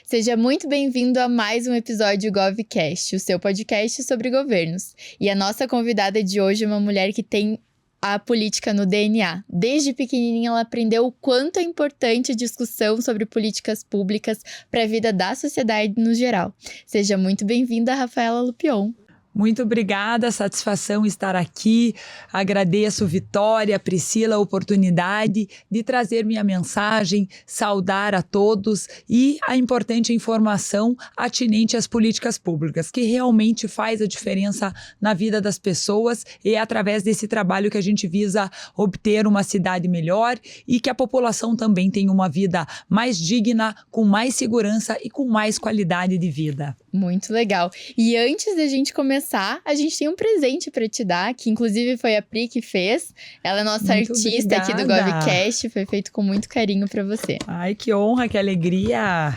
Seja muito bem-vindo a mais um episódio GovCast, o seu podcast sobre governos. E a nossa convidada de hoje é uma mulher que tem a política no DNA. Desde pequenininha ela aprendeu o quanto é importante a discussão sobre políticas públicas para a vida da sociedade no geral. Seja muito bem-vinda, Rafaela Lupion. Muito obrigada, satisfação estar aqui. Agradeço, Vitória, Priscila, a oportunidade de trazer minha mensagem, saudar a todos e a importante informação atinente às políticas públicas, que realmente faz a diferença na vida das pessoas e é através desse trabalho que a gente visa obter uma cidade melhor e que a população também tenha uma vida mais digna, com mais segurança e com mais qualidade de vida. Muito legal. E antes da gente começar, a gente tem um presente para te dar, que inclusive foi a Pri que fez. Ela é nossa muito artista obrigada. aqui do GovCast, foi feito com muito carinho para você. Ai, que honra, que alegria!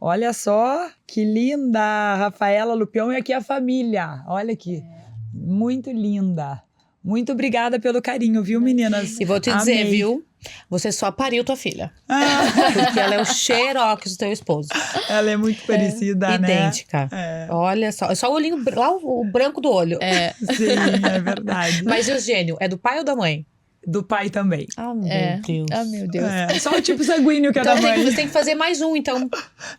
Olha só, que linda! Rafaela Lupion e aqui a família. Olha aqui, muito linda. Muito obrigada pelo carinho, viu, meninas? E vou te dizer, viu? Você só pariu tua filha. Porque ela é o xerox do teu esposo. Ela é muito parecida, né? Idêntica. Olha só. Só o olhinho, lá o branco do olho. Sim, é verdade. Mas e o gênio? É do pai ou da mãe? Do pai também. Ah, meu Deus. Ah, meu Deus. Só o tipo sanguíneo que é Então da mãe. você tem que fazer mais um, então.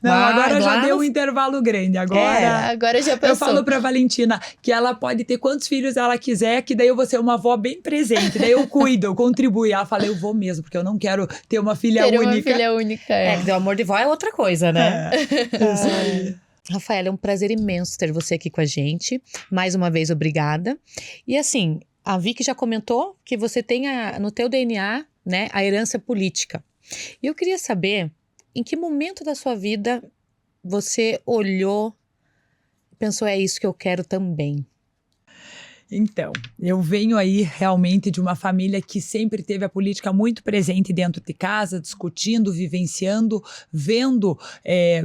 Não, agora já lá deu no- um intervalo grande. Agora Agora já passou. eu falo pra Valentina que ela pode ter quantos filhos ela quiser, que daí eu vou ser uma avó bem presente. Daí eu cuido, eu contribuo. E ela fala, eu vou mesmo, porque eu não quero ter uma filha Ter única. uma filha única, O amor de vó é outra coisa, né? Isso aí. Rafaela, é um prazer imenso ter você aqui com a gente. Mais uma vez, obrigada. E assim, a Vicky já comentou que você tem no teu DNA, né, a herança política. E eu queria saber, em que momento da sua vida você olhou e pensou, é isso que eu quero também? Então, eu venho aí realmente de uma família que sempre teve a política muito presente dentro de casa, discutindo, vivenciando, vendo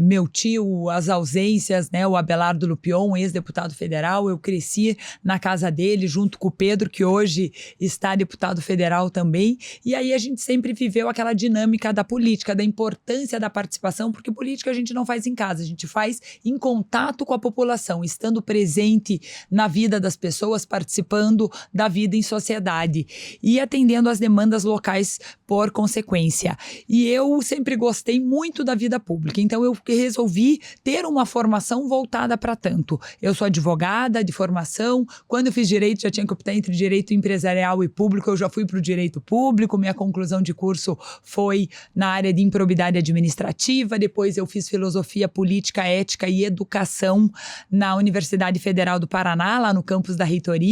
meu tio, as ausências, né, o Abelardo Lupion, ex-deputado federal. Eu cresci na casa dele junto com o Pedro, que hoje está deputado federal também. E aí a gente sempre viveu aquela dinâmica da política, da importância da participação, porque política a gente não faz em casa, a gente faz em contato com a população, estando presente na vida das pessoas, participando da vida em sociedade e atendendo às demandas locais por consequência. E eu sempre gostei muito da vida pública, então eu resolvi ter uma formação voltada para tanto. Eu sou advogada de formação, quando eu fiz direito já tinha que optar entre direito empresarial e público, eu já fui para o direito público, minha conclusão de curso foi na área de improbidade administrativa, depois eu fiz filosofia política, ética e educação na Universidade Federal do Paraná, lá no campus da reitoria.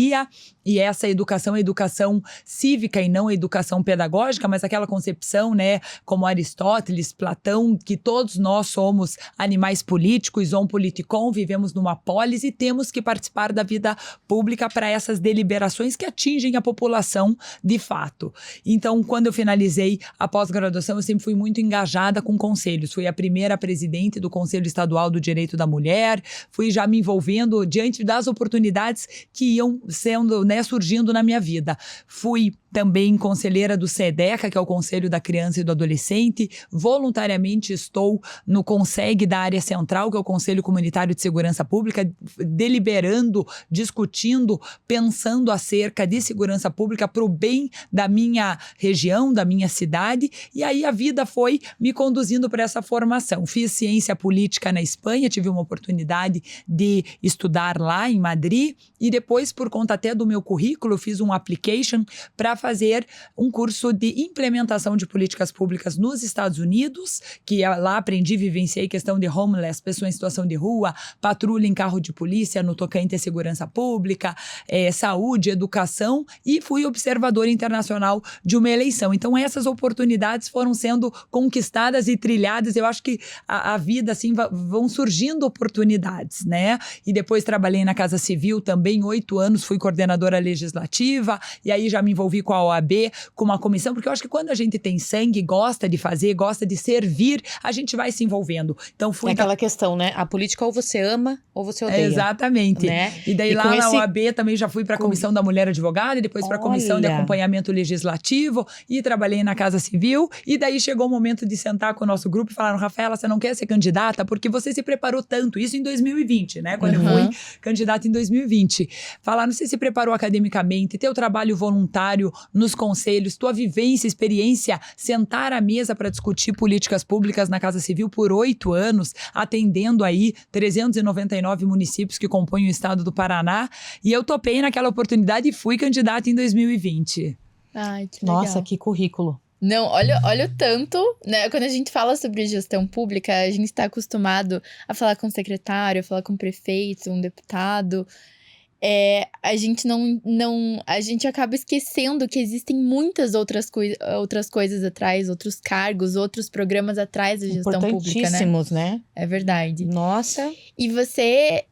E essa educação é educação cívica e não educação pedagógica, mas aquela concepção, né, como Aristóteles, Platão, que todos nós somos animais políticos, politikon, vivemos numa polis e temos que participar da vida pública para essas deliberações que atingem a população de fato. Então, quando eu finalizei a pós-graduação, eu sempre fui muito engajada com conselhos. Fui a primeira presidente do Conselho Estadual do Direito da Mulher, fui já me envolvendo diante das oportunidades que iam sendo, né, surgindo na minha vida. Fui também conselheira do SEDECA, que é o Conselho da Criança e do Adolescente. Voluntariamente estou no CONSEG da área central, que é o Conselho Comunitário de Segurança Pública, deliberando, discutindo, pensando acerca de segurança pública para o bem da minha região, da minha cidade. E aí a vida foi me conduzindo para essa formação. Fiz ciência política na Espanha, tive uma oportunidade de estudar lá em Madrid e depois, por conta até do meu currículo, fiz um application para fazer um curso de implementação de políticas públicas nos Estados Unidos, que lá aprendi, vivenciei questão de homeless, pessoa em situação de rua, patrulha em carro de polícia no tocante à segurança pública, saúde, educação, e fui observadora internacional de uma eleição. Então essas oportunidades foram sendo conquistadas e trilhadas. Eu acho que a vida, assim, vão surgindo oportunidades, né? E depois trabalhei na Casa Civil também 8 anos anos fui coordenadora legislativa, e aí já me envolvi com a OAB, com uma comissão, porque eu acho que quando a gente tem sangue, gosta de fazer, gosta de servir, a gente vai se envolvendo. Então fui... É aquela questão, né? A política ou você ama ou você odeia. Exatamente. Né? E daí E lá com na esse- OAB também já fui para a Comissão da Mulher Advogada, e depois para a Comissão de Olha. Acompanhamento Legislativo, e trabalhei na Casa Civil, e daí chegou o momento de sentar com o nosso grupo e falaram: Rafaela, você não quer ser candidata? Porque você se preparou tanto, isso em 2020, né? Quando eu fui candidata em 2020. Falaram: você se preparou academicamente, teu trabalho voluntário nos conselhos, tua vivência, experiência, sentar à mesa para discutir políticas públicas na Casa Civil por 8 anos, atendendo aí 399 municípios que compõem o estado do Paraná, e eu topei naquela oportunidade e fui candidata em 2020. Ai, que legal. Nossa, que currículo. Não, olha o tanto, né? Quando a gente fala sobre gestão pública, a gente está acostumado a falar com o secretário, a falar com o prefeito, um deputado. A gente a gente acaba esquecendo que existem muitas outras coisas atrás, outros cargos, outros programas atrás da gestão pública, né? Importantíssimos, né? É verdade. Nossa. E você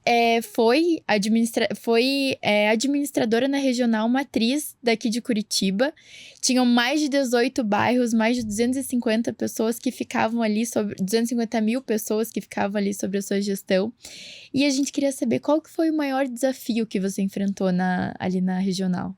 foi administradora na Regional Matriz daqui de Curitiba. Tinham mais de 18 bairros, mais de 250 pessoas que ficavam ali 250 mil pessoas que ficavam ali sobre a sua gestão. E a gente queria saber qual que foi o maior desafio que você enfrentou ali na Regional.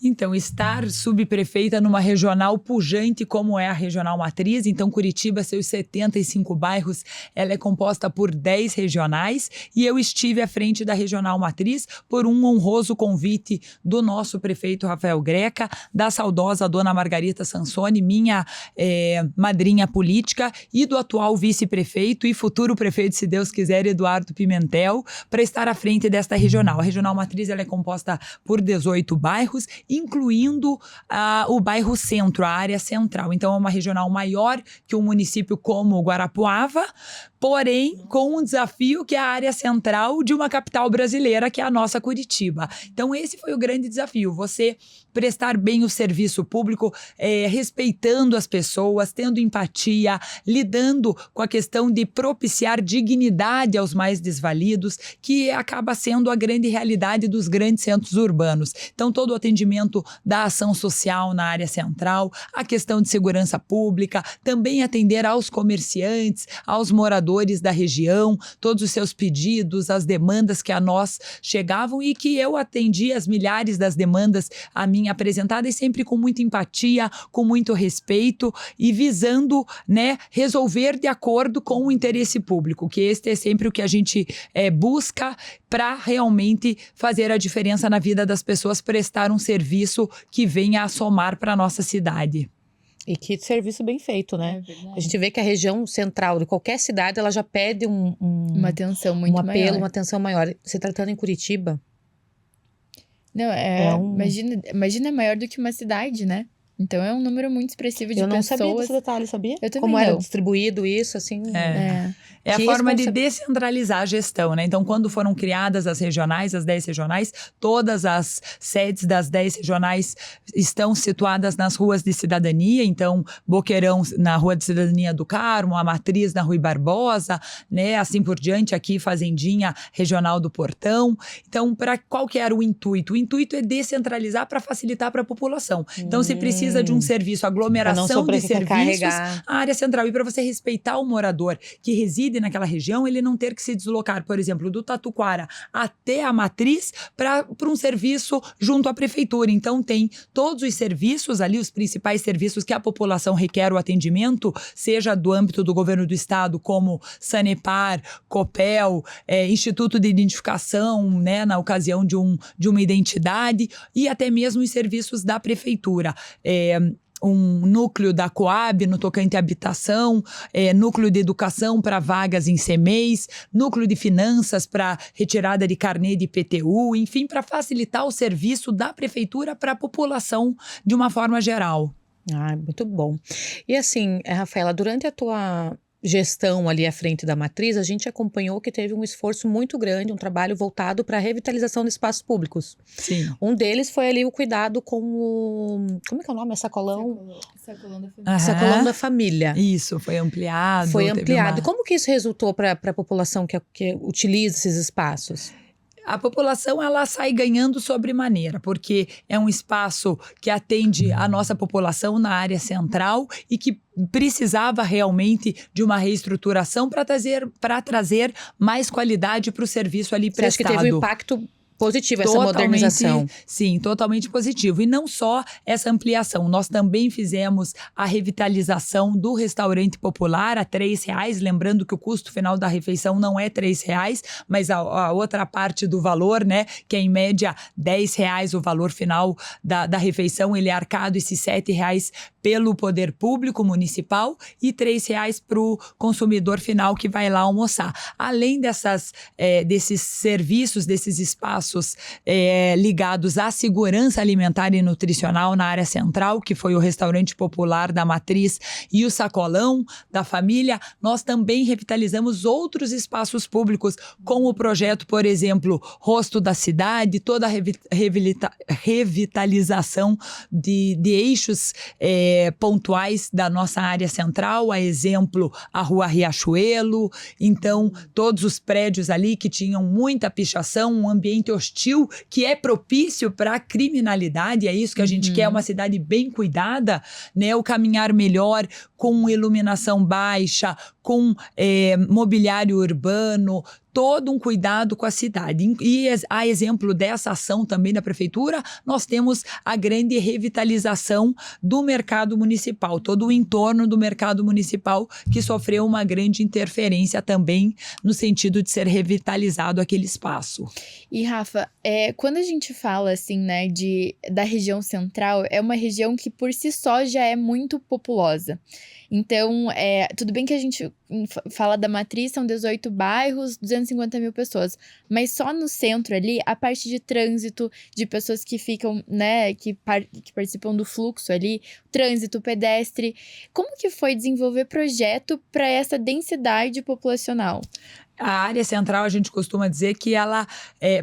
Então, estar subprefeita numa regional pujante como é a Regional Matriz, então Curitiba, seus 75 bairros, ela é composta por 10 regionais, e eu estive à frente da Regional Matriz por um honroso convite do nosso prefeito Rafael Greca, da saudosa dona Margarita Sansoni, minha madrinha política, e do atual vice-prefeito e futuro prefeito, se Deus quiser, Eduardo Pimentel, para estar à frente desta regional. A Regional Matriz ela é composta por 18 bairros, incluindo o bairro Centro, a área central. Então, é uma regional maior que um município como Guarapuava, porém com um desafio que é a área central de uma capital brasileira, que é a nossa Curitiba. Então, esse foi o grande desafio, você prestar bem o serviço público, respeitando as pessoas, tendo empatia, lidando com a questão de propiciar dignidade aos mais desvalidos, que acaba sendo a grande realidade dos grandes centros urbanos. Então, todo o atendimento da ação social na área central, a questão de segurança pública, também atender aos comerciantes, aos moradores da região, todos os seus pedidos, as demandas que a nós chegavam, e que eu atendi as milhares das demandas a mim apresentadas, sempre com muita empatia, com muito respeito e visando, né, resolver de acordo com o interesse público, que este é sempre o que a gente busca para realmente fazer a diferença na vida das pessoas, prestar um serviço que venha a somar para a nossa cidade. E que serviço bem feito, né? É verdade. A gente vê que a região central de qualquer cidade, ela já pede Uma atenção muito um apelo, maior. uma atenção maior. Se tratando em Curitiba, Não, imagina, é maior do que uma cidade, né? Então é um número muito expressivo de eu não pessoas. sabia desse detalhe, sabia? Eu também Como era não. distribuído isso, assim. É a Que forma de descentralizar a gestão, né? Então, quando foram criadas as regionais, as 10 regionais, todas as sedes das 10 regionais estão situadas nas ruas de cidadania. Então, Boqueirão na Rua de Cidadania do Carmo, a Matriz na Rui Barbosa, né? Assim por diante, aqui Fazendinha Regional do Portão. Então, qual que era o intuito? O intuito é descentralizar para facilitar para a população. Então, se precisa de um serviço, aglomeração de serviços, a área central. E para você respeitar o morador que reside naquela região, ele não ter que se deslocar, por exemplo, do Tatuquara até a Matriz para um serviço junto à prefeitura. Então, tem todos os serviços ali, os principais serviços que a população requer o atendimento, seja do âmbito do governo do estado, como Sanepar, Copel, Instituto de Identificação, né, na ocasião de uma identidade, e até mesmo os serviços da prefeitura. Um núcleo da Coab no tocante à habitação, núcleo de educação para vagas em CMEIs, núcleo de finanças para retirada de carnê de IPTU, enfim, para facilitar o serviço da prefeitura para a população de uma forma geral. Ah, muito bom. E assim, Rafaela, durante a tua gestão ali à frente da Matriz, a gente acompanhou que teve um esforço muito grande, um trabalho voltado para a revitalização de espaços públicos. Sim. Um deles foi ali o cuidado com o... Como é que é o nome? Sacolão? Sacolão da família. Sacolão da família. Isso, foi ampliado. Foi ampliado. E como que isso resultou para a população que utiliza esses espaços? A população, ela sai ganhando sobremaneira, porque é um espaço que atende a nossa população na área central e que precisava realmente de uma reestruturação para trazer mais qualidade para o serviço ali Você prestado. acha que teve um impacto positivo essa modernização? Sim, totalmente positivo. E não só essa ampliação, nós também fizemos a revitalização do restaurante popular a R$3, lembrando que o custo final da refeição não é R$3, mas a outra parte do valor, né, que é em média R$10 o valor final da refeição, ele é arcado esses R$7 pelo poder público municipal e R$3 para o consumidor final que vai lá almoçar. Além desses serviços, desses espaços ligados à segurança alimentar e nutricional na área central, que foi o restaurante popular da Matriz e o Sacolão da Família, nós também revitalizamos outros espaços públicos, com o projeto, por exemplo, Rosto da Cidade, toda a revitalização de eixos pontuais da nossa área central, a exemplo, a Rua Riachuelo. Então, todos os prédios ali que tinham muita pichação, um ambiente hostil que é propício para a criminalidade, é isso que a gente quer, uma cidade bem cuidada, né? O caminhar melhor, com iluminação baixa, com mobiliário urbano, todo um cuidado com a cidade. E a exemplo dessa ação também da prefeitura, nós temos a grande revitalização do mercado municipal, todo o entorno do mercado municipal que sofreu uma grande interferência também no sentido de ser revitalizado aquele espaço. E Rafa, quando a gente fala assim, né, da região central, é uma região que por si só já é muito populosa. Então, tudo bem que a gente fala da Matriz, são 18 bairros, 250 mil pessoas. Mas só no centro ali, a parte de trânsito, de pessoas que ficam, né, que participam do fluxo ali, trânsito, pedestre. Como que foi desenvolver projeto para essa densidade populacional? A área central, a gente costuma dizer que ela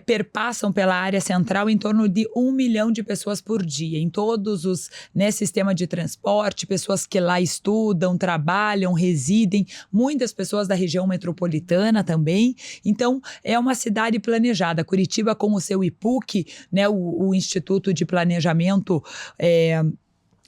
perpassam pela área central em torno de 1 milhão de pessoas por dia, em todos os, né, sistema de transporte, pessoas que lá estudam, trabalham, residem, muitas pessoas da região metropolitana também. Então, é uma cidade planejada. Curitiba, com o seu IPUC, né, o Instituto de Planejamento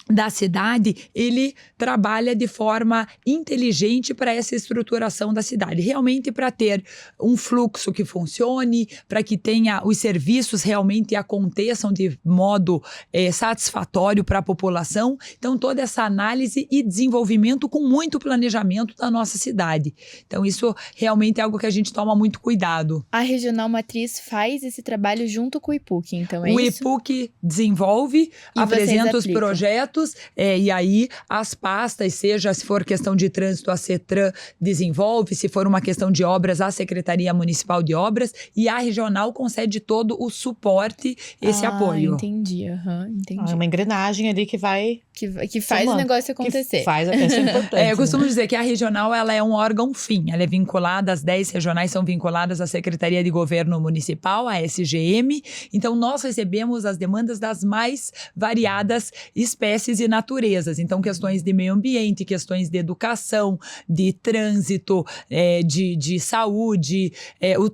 da cidade, ele trabalha de forma inteligente para essa estruturação da cidade, realmente para ter um fluxo que funcione, para que os serviços realmente aconteçam de modo satisfatório para a população. Então, toda essa análise e desenvolvimento com muito planejamento da nossa cidade. Então, isso realmente é algo que a gente toma muito cuidado. A Regional Matriz faz esse trabalho junto com o IPUC, então é isso? O IPUC desenvolve, apresenta os projetos, e aí as pastas, seja se for questão de trânsito, a CETRAN desenvolve, se for uma questão de obras, a Secretaria Municipal de Obras, e a regional concede todo o suporte, esse apoio. Entendi. É uma engrenagem ali que vai... Que faz o negócio acontecer. Que faz, isso é importante. Eu costumo dizer que a regional, ela é um órgão fim, ela é vinculada, as 10 regionais são vinculadas à Secretaria de Governo Municipal, a SGM, então nós recebemos as demandas das mais variadas espécies e naturezas, então questões de meio ambiente, questões de educação, de trânsito, de saúde,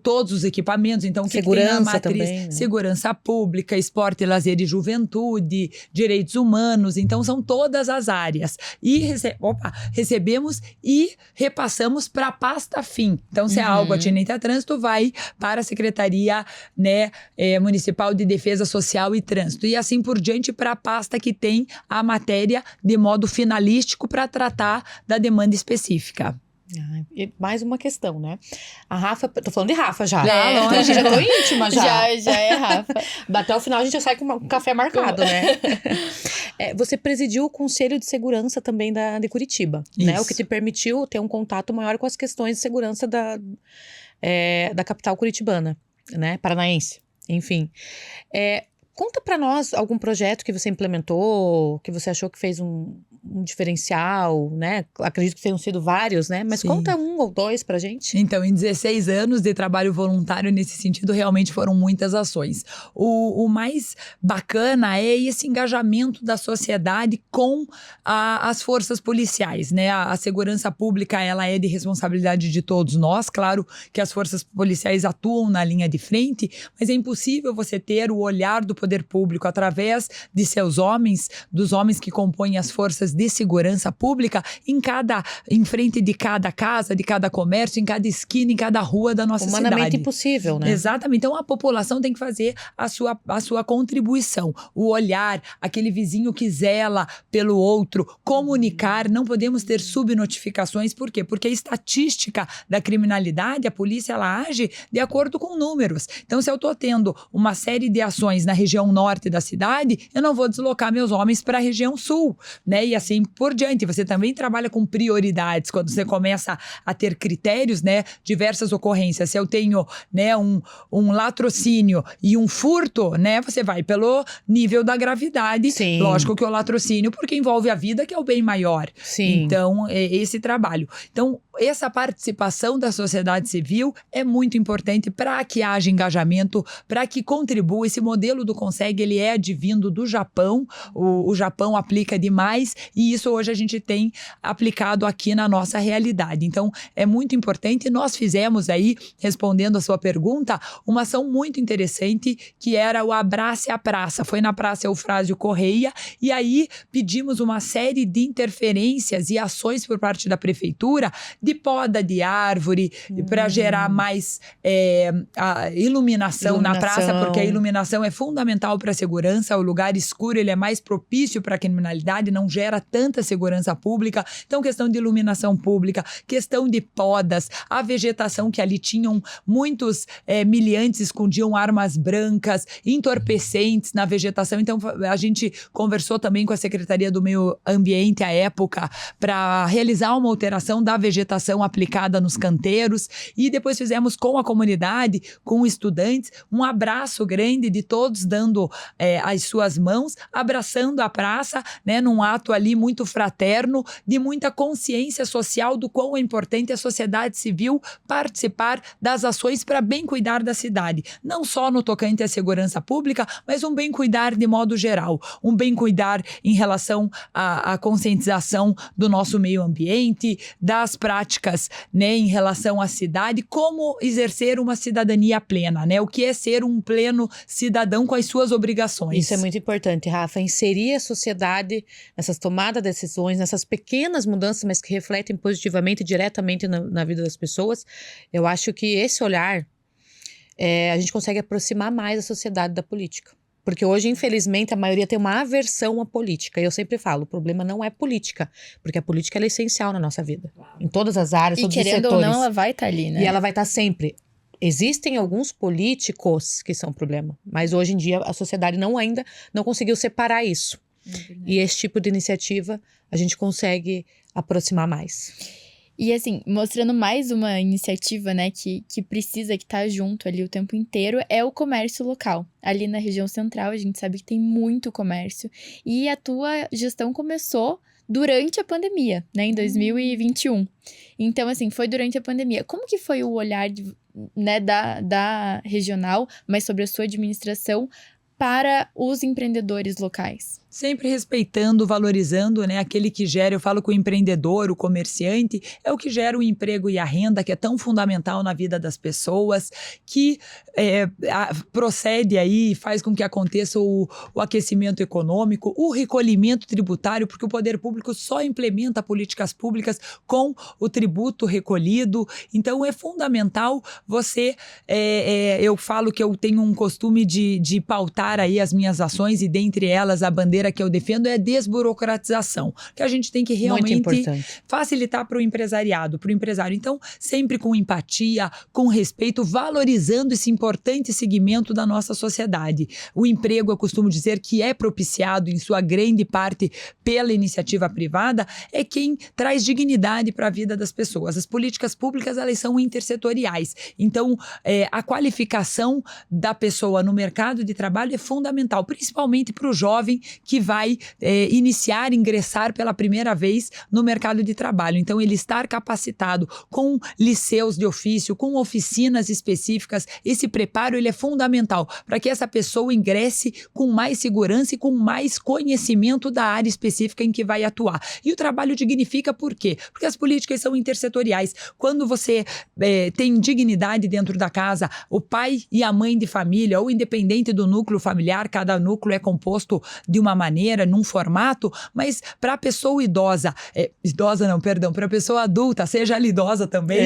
todos os equipamentos, então segurança tem na Matriz, também, né? Segurança pública, esporte, lazer e juventude, direitos humanos, então são todas as áreas. E recebemos e repassamos para a pasta fim. Então, se é algo atinente a trânsito, vai para a Secretaria, né, Municipal de Defesa Social e Trânsito. E assim por diante para a pasta que tem a matéria de modo finalístico para tratar da demanda específica. E mais uma questão, né? A Rafa, tô falando de Rafa já. Longe. Já tô íntima já. Já é Rafa. Até o final a gente já sai com um café marcado, né? Você presidiu o Conselho de Segurança também de Curitiba, né? O que te permitiu ter um contato maior com as questões de segurança da capital curitibana, né? Paranaense, enfim. Conta pra nós algum projeto que você implementou, que você achou que fez um um diferencial, né? Acredito que tenham sido vários, né? Mas Sim. conta um ou dois pra gente. Então, em 16 anos de trabalho voluntário nesse sentido, realmente foram muitas ações. O mais bacana é esse engajamento da sociedade com as forças policiais, né? A segurança pública, ela é de responsabilidade de todos nós. Claro que as forças policiais atuam na linha de frente, mas é impossível você ter o olhar do poder público através de seus homens, dos homens que compõem as forças de segurança pública, em frente de cada casa, de cada comércio, em cada esquina, em cada rua da nossa cidade. Humanamente impossível, né? Exatamente. Então, a população tem que fazer a sua contribuição. O olhar, aquele vizinho que zela pelo outro, comunicar. Não podemos ter subnotificações. Por quê? Porque a estatística da criminalidade, a polícia, ela age de acordo com números. Então, se eu estou tendo uma série de ações na região norte da cidade, eu não vou deslocar meus homens para a região sul, né? E assim por diante. Você também trabalha com prioridades. Quando você começa a ter critérios, né? Diversas ocorrências. Se eu tenho, né, um latrocínio e um furto, né? Você vai pelo nível da gravidade. Sim. Lógico que o latrocínio, porque envolve a vida, que é o bem maior. Sim. Então, é esse trabalho. Então, essa participação da sociedade civil é muito importante para que haja engajamento, para que contribua. Esse modelo do Consegue, ele é advindo do Japão. O Japão aplica demais e isso hoje a gente tem aplicado aqui na nossa realidade. Então, é muito importante. Nós fizemos aí, respondendo a sua pergunta, uma ação muito interessante que era o Abrace a Praça. Foi na Praça Eufrásio Correia e aí pedimos uma série de interferências e ações por parte da prefeitura de poda de árvore para gerar mais a iluminação na praça, porque a iluminação é fundamental para a segurança. O lugar escuro, ele é mais propício para a criminalidade, não gera tanta segurança pública. Então, questão de iluminação pública, questão de podas, a vegetação que ali tinham muitos miliantes, escondiam armas brancas, entorpecentes na vegetação. Então, a gente conversou também com a Secretaria do Meio Ambiente à época para realizar uma alteração da vegetação aplicada nos canteiros e depois fizemos com a comunidade, com estudantes, um abraço grande de todos dando as suas mãos, abraçando a praça, né, num ato ali muito fraterno, de muita consciência social do quão é importante a sociedade civil participar das ações para bem cuidar da cidade. Não só no tocante à segurança pública, mas um bem cuidar de modo geral. Um bem cuidar em relação à conscientização do nosso meio ambiente, das práticas, né, em relação à cidade, como exercer uma cidadania plena, né? O que é ser um pleno cidadão com as suas obrigações. Isso é muito importante, Rafa, inserir a sociedade nessas tomadas de decisões, nessas pequenas mudanças, mas que refletem positivamente, diretamente na vida das pessoas. Eu acho que esse olhar, a gente consegue aproximar mais a sociedade da política. Porque hoje, infelizmente, a maioria tem uma aversão à política. E eu sempre falo, o problema não é política, porque a política ela é essencial na nossa vida. Em todas as áreas, todos os setores. E querendo ou não, ela vai estar ali, né? E ela vai estar sempre. Existem alguns políticos que são problema, mas hoje em dia a sociedade ainda não conseguiu separar isso. E esse tipo de iniciativa a gente consegue aproximar mais. E assim, mostrando mais uma iniciativa, né, que precisa, que tá junto ali o tempo inteiro, é o comércio local. Ali na região central, a gente sabe que tem muito comércio. E a tua gestão começou durante a pandemia, né, em 2021. Então, assim, foi durante a pandemia. Como que foi o olhar né, da regional, mas sobre a sua administração, para os empreendedores locais? Sempre respeitando, valorizando, né, aquele que gera, eu falo que o empreendedor, o comerciante, é o que gera o emprego e a renda, que é tão fundamental na vida das pessoas, que procede aí e faz com que aconteça o aquecimento econômico, o recolhimento tributário, porque o poder público só implementa políticas públicas com o tributo recolhido. Então, é fundamental você, eu falo que eu tenho um costume de pautar aí as minhas ações e dentre elas a bandeira que eu defendo é a desburocratização, que a gente tem que realmente facilitar para o empresariado, para o empresário. Então, sempre com empatia, com respeito, valorizando esse importante segmento da nossa sociedade. O emprego, eu costumo dizer que é propiciado em sua grande parte pela iniciativa privada, é quem traz dignidade para a vida das pessoas. As políticas públicas, elas são intersetoriais. Então, a qualificação da pessoa no mercado de trabalho é fundamental, principalmente para o jovem que vai ingressar pela primeira vez no mercado de trabalho. Então, ele estar capacitado com liceus de ofício, com oficinas específicas, esse preparo ele é fundamental para que essa pessoa ingresse com mais segurança e com mais conhecimento da área específica em que vai atuar. E o trabalho dignifica por quê? Porque as políticas são intersetoriais. Quando você tem dignidade dentro da casa, o pai e a mãe de família, ou independente do núcleo familiar, cada núcleo é composto de uma maneira, num formato, mas para a pessoa idosa, para a pessoa adulta, seja ela idosa também,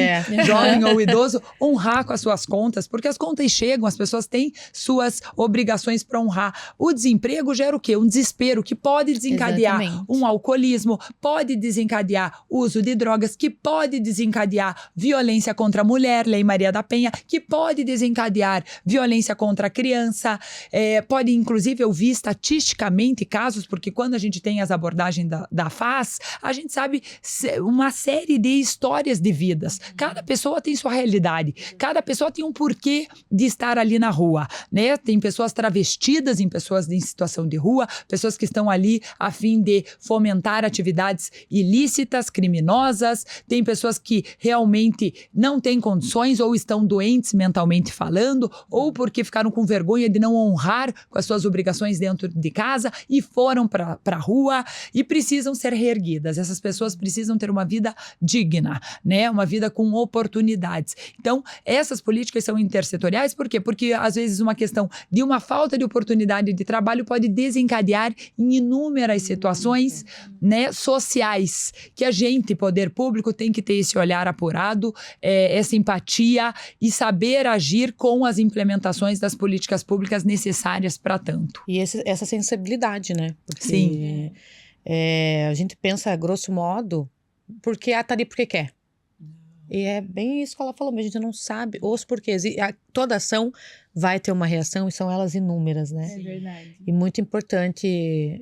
jovem ou idoso, honrar com as suas contas, porque as contas chegam, as pessoas têm suas obrigações para honrar. O desemprego gera o quê? Um desespero que pode desencadear um alcoolismo, pode desencadear uso de drogas, que pode desencadear violência contra a mulher, Lei Maria da Penha, que pode desencadear violência contra a criança, pode inclusive eu vi estatisticamente casos, porque quando a gente tem as abordagens da FAS, a gente sabe uma série de histórias de vidas. Cada pessoa tem sua realidade, cada pessoa tem um porquê de estar ali na rua, né? Tem pessoas travestidas em pessoas em situação de rua, pessoas que estão ali a fim de fomentar atividades ilícitas, criminosas, tem pessoas que realmente não têm condições ou estão doentes mentalmente falando, ou porque ficaram com vergonha de não honrar com as suas obrigações dentro de casa e foram para a rua e precisam ser reerguidas. Essas pessoas precisam ter uma vida digna, né? Uma vida com oportunidades. Então, essas políticas são intersetoriais, por quê? Porque, às vezes, uma questão de uma falta de oportunidade de trabalho pode desencadear em inúmeras situações, né, sociais, que a gente, poder público, tem que ter esse olhar apurado, essa empatia e saber agir com as implementações das políticas públicas necessárias para tanto. E essa sensibilidade, né? Porque, sim. A gente pensa, grosso modo, porque tá ali porque quer. E é bem isso que ela falou, mas a gente não sabe os porquês. E toda ação vai ter uma reação e são elas inúmeras, né? É verdade. E muito importante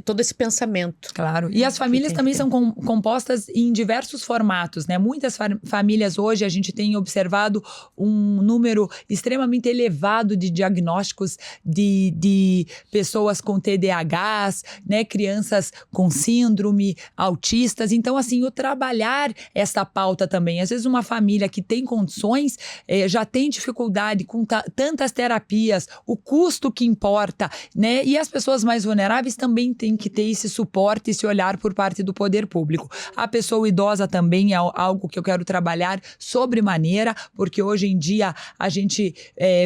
todo esse pensamento. Claro. E as famílias também são compostas em diversos formatos, né? Muitas famílias hoje, a gente tem observado um número extremamente elevado de diagnósticos de pessoas com TDAHs, né? Crianças com síndrome, autistas. Então, assim, o trabalhar essa pauta também. Às vezes uma família que tem condições já tem dificuldade com tantas terapias, o custo que importa, né? E as pessoas mais vulneráveis também têm que ter esse suporte, esse olhar por parte do poder público. A pessoa idosa também é algo que eu quero trabalhar sobremaneira, porque hoje em dia a gente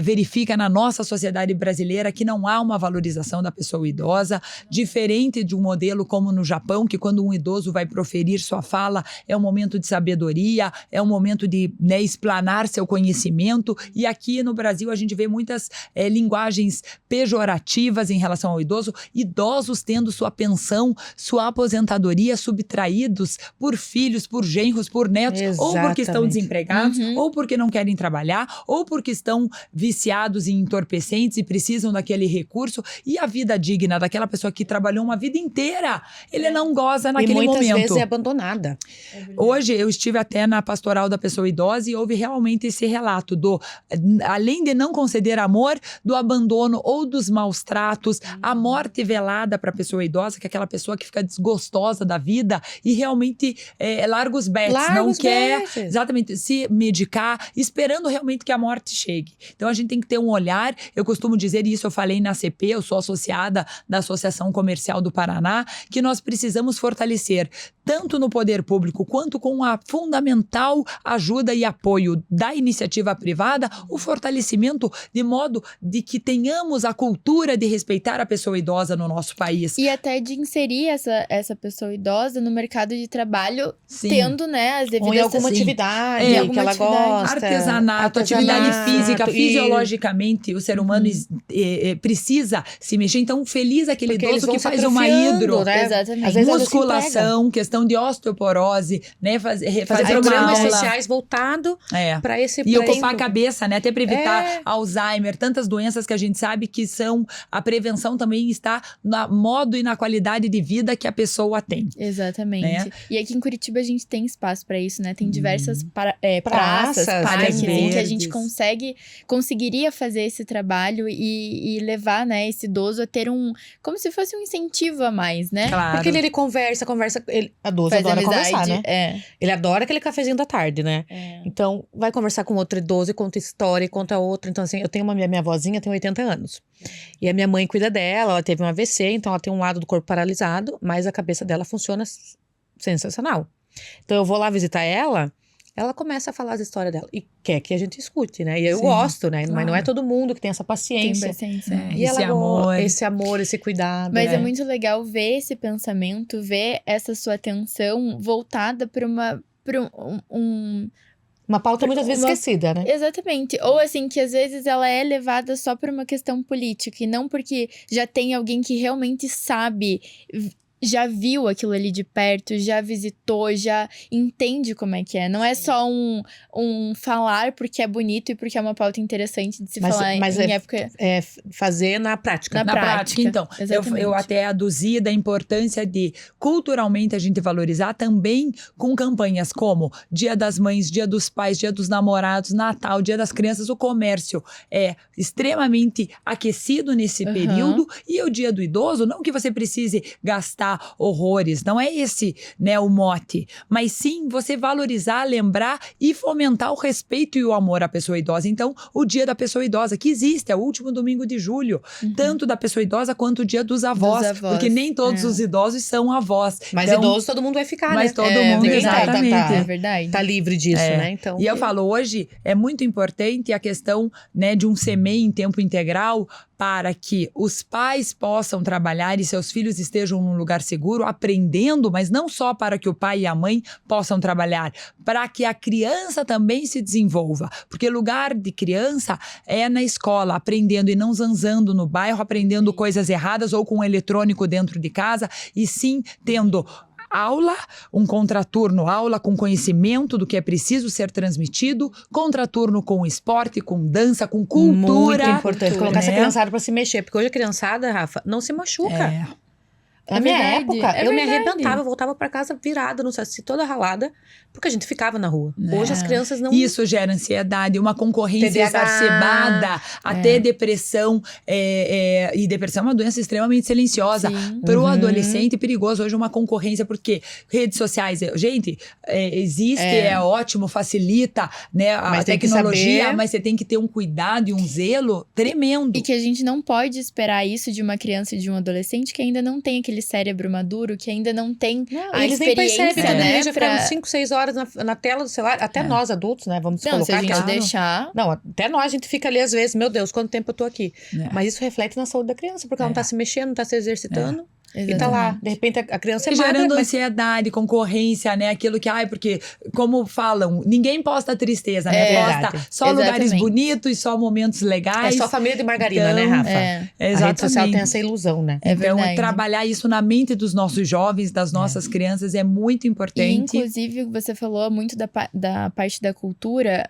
verifica na nossa sociedade brasileira que não há uma valorização da pessoa idosa, diferente de um modelo como no Japão, que quando um idoso vai proferir sua fala, é um momento de sabedoria, é um momento de, né, explanar seu conhecimento, e aqui no Brasil a gente vê muitas linguagens pejorativas em relação ao idoso, idosos tendo sua pensão, sua aposentadoria subtraídos por filhos, por genros, por netos, ou porque estão desempregados, ou porque não querem trabalhar, ou porque estão viciados em entorpecentes e precisam daquele recurso, e a vida digna daquela pessoa que trabalhou uma vida inteira, ele não goza naquele momento. E muitas vezes é abandonada. Hoje eu estive até na pastoral da pessoa idosa e houve realmente esse relato além de não conceder amor, do abandono ou dos maus tratos, a morte velada para a pessoa idosa, que é aquela pessoa que fica desgostosa da vida e realmente larga os betes, não quer exatamente se medicar, esperando realmente que a morte chegue. Então a gente tem que ter um olhar, eu costumo dizer isso, eu falei na CP, eu sou associada da Associação Comercial do Paraná, que nós precisamos fortalecer tanto no poder público quanto com a fundamental ajuda e apoio da iniciativa privada, o fortalecimento de modo de que tenhamos a cultura de respeitar a pessoa idosa no nosso país. E até de inserir essa pessoa idosa no mercado de trabalho, sim, tendo, né, as devidas... Ou em alguma atividade que ela gosta. Artesanato, atividade física, fisiologicamente, o ser humano precisa se mexer. Então, feliz aquele idoso que faz uma hidro, né? Exatamente. Às vezes musculação, questão de osteoporose, né? Fazer programas especiais voltado para esse... E ocupar a cabeça, né? Até para evitar Alzheimer, tantas doenças que a gente sabe que são, a prevenção também está no modo e na qualidade de vida que a pessoa tem. Exatamente. Né? E aqui em Curitiba a gente tem espaço para isso, né? Tem diversas praças, parques, verdes. que a gente conseguiria fazer esse trabalho e levar, né, esse idoso a ter como se fosse um incentivo a mais, né? Claro. Porque ele conversa, a idoso Faz adora amizade, conversar, né? É. Ele adora aquele cafezinho da tarde, né? Então, vai conversar com outro idoso e conta história e conta outra. Então, assim, eu tenho minha avózinha tem 80 anos. E a minha mãe cuida dela, ela teve um AVC, então ela tem um lado do corpo paralisado, mas a cabeça dela funciona sensacional. Então, eu vou lá visitar ela começa a falar as histórias dela. E quer que a gente escute, né? E eu Sim, gosto, né? claro. Mas não é todo mundo que tem essa paciência. Tem paciência. E esse amor, esse cuidado. Mas é muito legal ver esse pensamento, ver essa sua atenção voltada para uma pauta muitas vezes esquecida, né? Exatamente. Ou assim, que às vezes ela é levada só por uma questão política e não porque já tem alguém que realmente sabe, já viu aquilo ali de perto, já visitou, já entende como é que é. Não é só um falar porque é bonito e porque é uma pauta interessante de se falar em época... É fazer na prática. Na prática, então. Eu até aduzi da importância de, culturalmente, a gente valorizar também com campanhas como Dia das Mães, Dia dos Pais, Dia dos Namorados, Natal, Dia das Crianças. O comércio é extremamente aquecido nesse período. E o Dia do Idoso, não que você precise gastar horrores, não é esse, né, o mote, mas sim você valorizar, lembrar e fomentar o respeito e o amor à pessoa idosa. Então, o Dia da Pessoa Idosa, que existe, é o último domingo de julho, tanto da pessoa idosa quanto o Dia dos avós, porque nem todos os idosos são avós. Mas então, idoso todo mundo vai ficar, mas né? todo mundo, exatamente. É verdade. Tá livre disso, né? Então, e eu falo, hoje é muito importante a questão, né, de um CMEI em tempo integral para que os pais possam trabalhar e seus filhos estejam num lugar seguro, aprendendo, mas não só para que o pai e a mãe possam trabalhar, para que a criança também se desenvolva. Porque lugar de criança é na escola, aprendendo e não zanzando no bairro, aprendendo coisas erradas ou com um eletrônico dentro de casa, e sim tendo aula, um contraturno, aula com conhecimento do que é preciso ser transmitido, contraturno com esporte, com dança, com cultura. Muito importante colocar essa criançada pra se mexer, porque hoje a criançada, Rafa, não se machuca. Na minha época, eu me arrebentava, eu voltava pra casa virada, no saci, toda ralada, porque a gente ficava na rua. Hoje as crianças não... Isso gera ansiedade, uma concorrência TDAH, exacerbada, até depressão. E depressão é uma doença extremamente silenciosa. Para o adolescente, perigoso. Hoje uma concorrência, porque redes sociais, gente, existe, é ótimo, facilita, né, a tecnologia, mas você tem que ter um cuidado e um zelo tremendo. E que a gente não pode esperar isso de uma criança e de um adolescente que ainda não tem aquele cérebro maduro, que ainda não tem a eles experiência, nem percebem, né? Eles já ficaram 5, 6 horas na tela do celular, até nós adultos, né? Vamos Não, colocar. se a gente deixar... Não, até nós, a gente fica ali às vezes, meu Deus, quanto tempo eu tô aqui. Mas isso reflete na saúde da criança, porque ela não tá se mexendo, não tá se exercitando. E tá lá, de repente a criança é magra, gerando ansiedade, concorrência, né? Aquilo que, porque, como falam, ninguém posta tristeza, né? Posta só lugares bonitos e só momentos legais. É só família de margarina, né, Rafa? Exatamente. A rede social tem essa ilusão, né? Então, trabalhar isso na mente dos nossos jovens, das nossas crianças, é muito importante. E, inclusive, você falou muito da parte da cultura,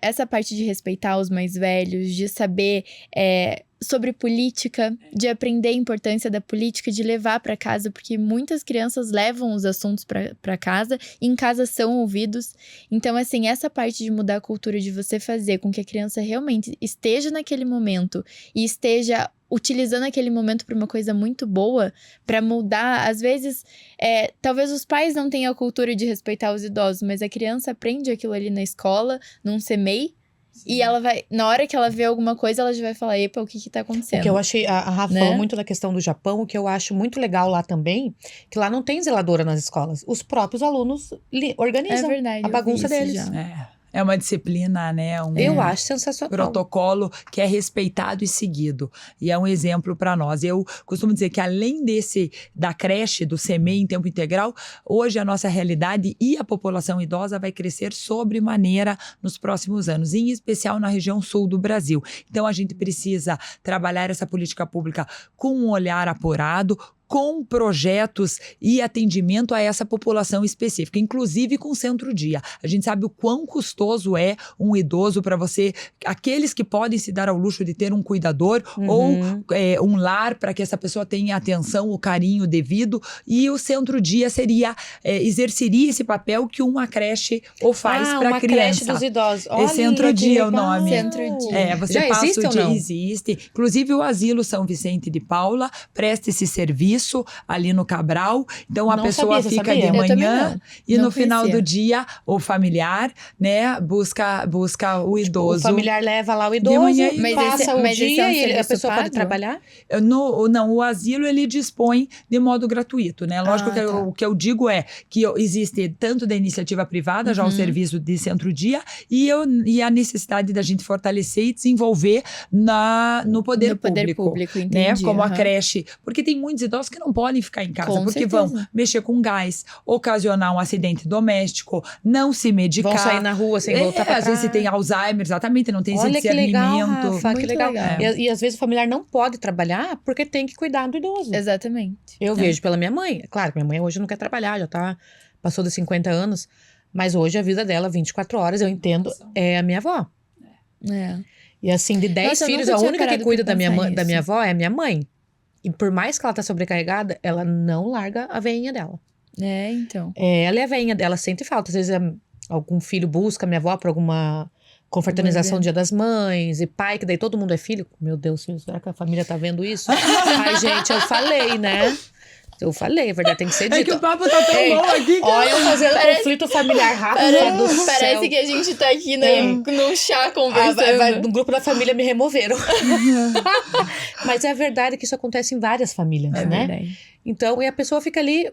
essa parte de respeitar os mais velhos, de saber... sobre política, de aprender a importância da política, de levar para casa, porque muitas crianças levam os assuntos para casa e em casa são ouvidos. Então, assim, essa parte de mudar a cultura, de você fazer com que a criança realmente esteja naquele momento e esteja utilizando aquele momento para uma coisa muito boa, para mudar, às vezes, talvez os pais não tenham a cultura de respeitar os idosos, mas a criança aprende aquilo ali na escola, num CMEI, e ela vai, na hora que ela vê alguma coisa, ela já vai falar, epa, o que tá acontecendo? O que eu achei, a Rafa falou muito da questão do Japão, o que eu acho muito legal lá também, que lá não tem zeladora nas escolas. Os próprios alunos organizam a bagunça deles. É uma disciplina, né? Eu acho sensacional. Protocolo que é respeitado e seguido. E é um exemplo para nós. Eu costumo dizer que além da creche, do CMEI em tempo integral, hoje a nossa realidade e a população idosa vai crescer sobremaneira nos próximos anos, em especial na região sul do Brasil. Então a gente precisa trabalhar essa política pública com um olhar apurado, com projetos e atendimento a essa população específica, inclusive com centro-dia. A gente sabe o quão custoso é um idoso para você, aqueles que podem se dar ao luxo de ter um cuidador ou um lar para que essa pessoa tenha atenção, o carinho devido, e o centro-dia exerceria esse papel que uma creche faz para a criança. Uma creche dos idosos. Olha, Centro-dia é o nome. Centro-dia. Você já passa existe o dia, ou não? existe. Inclusive o Asilo São Vicente de Paula presta esse serviço ali no Cabral. Então a Não pessoa sabia, você fica sabia? de Eu também manhã não. e Não no final conhecia. do dia o familiar, né, busca o idoso. O familiar leva lá o idoso, manhã e Mas passa esse- o mas esse é um dia e a serviço pessoa pode pago? trabalhar? Não, o asilo ele dispõe de modo gratuito, né? Lógico que tá. o que eu digo é que existe tanto da iniciativa privada, já o serviço de centro-dia, e a necessidade da gente fortalecer e desenvolver no poder público. Né? entendi. Como a aham. creche. Porque tem muitos idosos que não podem ficar em casa, Com porque certeza. vão mexer com gás, ocasionar um acidente doméstico, não se medicar. Vão sair na rua sem voltar pra Às vezes casa. você tem Alzheimer, exatamente, não tem esse Olha que legal, discernimento. Rafa, que Muito legal. legal. E às vezes o familiar não pode trabalhar porque tem que cuidar do idoso. Exatamente. Eu vejo pela minha mãe. Claro, minha mãe hoje não quer trabalhar, passou dos 50 anos. Mas hoje a vida dela, 24 horas, eu entendo, é a minha avó. É. E assim, de 10 Nossa, eu filhos, nunca a tinha única que parado cuida pra da minha, pensar da nisso. minha avó é a minha mãe. E por mais que ela tá sobrecarregada, ela não larga a veinha dela. É, então. Ela é a veinha dela, sente falta. Às vezes algum filho busca a minha avó pra alguma confraternização Algum Dia das Mães, e pai, que daí todo mundo é filho. Meu Deus, será que a família tá vendo isso? Ai, gente, eu falei, né? Eu falei, a verdade tem que ser dita. É que o papo tá tão Ei, bom aqui, cara. Olha, eu fazendo conflito familiar rápido do céu. Parece que a gente tá aqui num chá Ah, conversando. no grupo da família me removeram. Mas é verdade que isso acontece em várias famílias, É né? verdade. Então, e a pessoa fica ali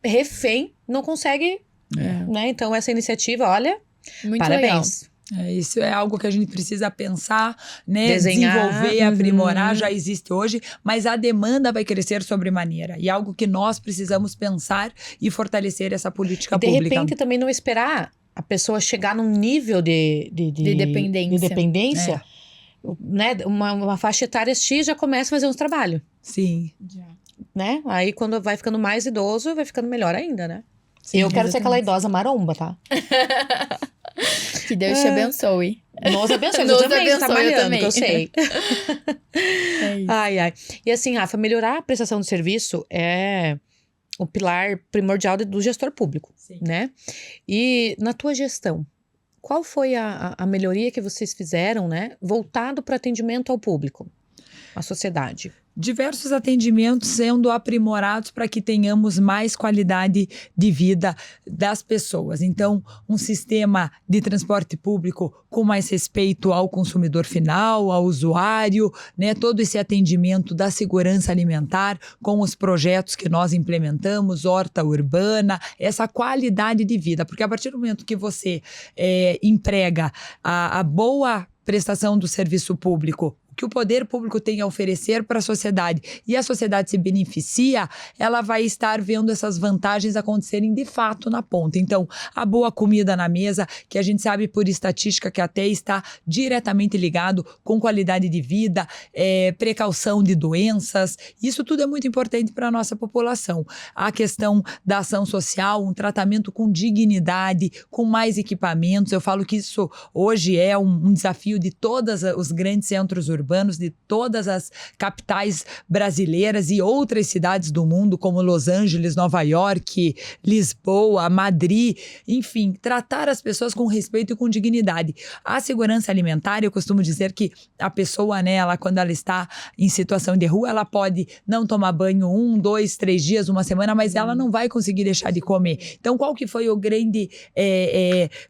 refém, não consegue, né? Então, essa iniciativa, olha, Muito parabéns. Isso é algo que a gente precisa pensar, né? Desenhar. Desenvolver, aprimorar, já existe hoje, mas a demanda vai crescer sobremaneira. E é algo que nós precisamos pensar e fortalecer essa política E de pública. repente também não esperar a pessoa chegar num nível de dependência. de dependência, né? Uma faixa etária X já começa a fazer uns trabalhos, Sim. né? Aí quando vai ficando mais idoso, vai ficando melhor ainda, né? Sim, eu quero ser aquela exatamente. idosa maromba, tá? Que Deus te abençoe. Nos abençoe, Nos eu também, você tá abençoe, eu malhando, também. que eu sei. É isso. Ai, ai. E assim, Rafa, melhorar a prestação de serviço é o pilar primordial do gestor público, Sim. né? E na tua gestão, qual foi a melhoria que vocês fizeram, né? Voltado para atendimento ao público, à sociedade. Diversos atendimentos sendo aprimorados para que tenhamos mais qualidade de vida das pessoas. Então, um sistema de transporte público com mais respeito ao consumidor final, ao usuário, né? Todo esse atendimento da segurança alimentar com os projetos que nós implementamos, horta urbana, essa qualidade de vida. Porque a partir do momento que você emprega a boa prestação do serviço público, que o poder público tem a oferecer para a sociedade e a sociedade se beneficia, ela vai estar vendo essas vantagens acontecerem de fato na ponta. Então, a boa comida na mesa, que a gente sabe por estatística que até está diretamente ligado com qualidade de vida, precaução de doenças, isso tudo é muito importante para a nossa população. A questão da ação social, um tratamento com dignidade, com mais equipamentos, eu falo que isso hoje é um desafio de todos os grandes centros urbanos, de todas as capitais brasileiras e outras cidades do mundo, como Los Angeles, Nova York, Lisboa, Madrid, enfim, tratar as pessoas com respeito e com dignidade. A segurança alimentar, eu costumo dizer que a pessoa, né, quando ela está em situação de rua, ela pode não tomar banho 1, 2, 3 dias, uma semana, mas ela não vai conseguir deixar de comer. Então, qual que foi o grande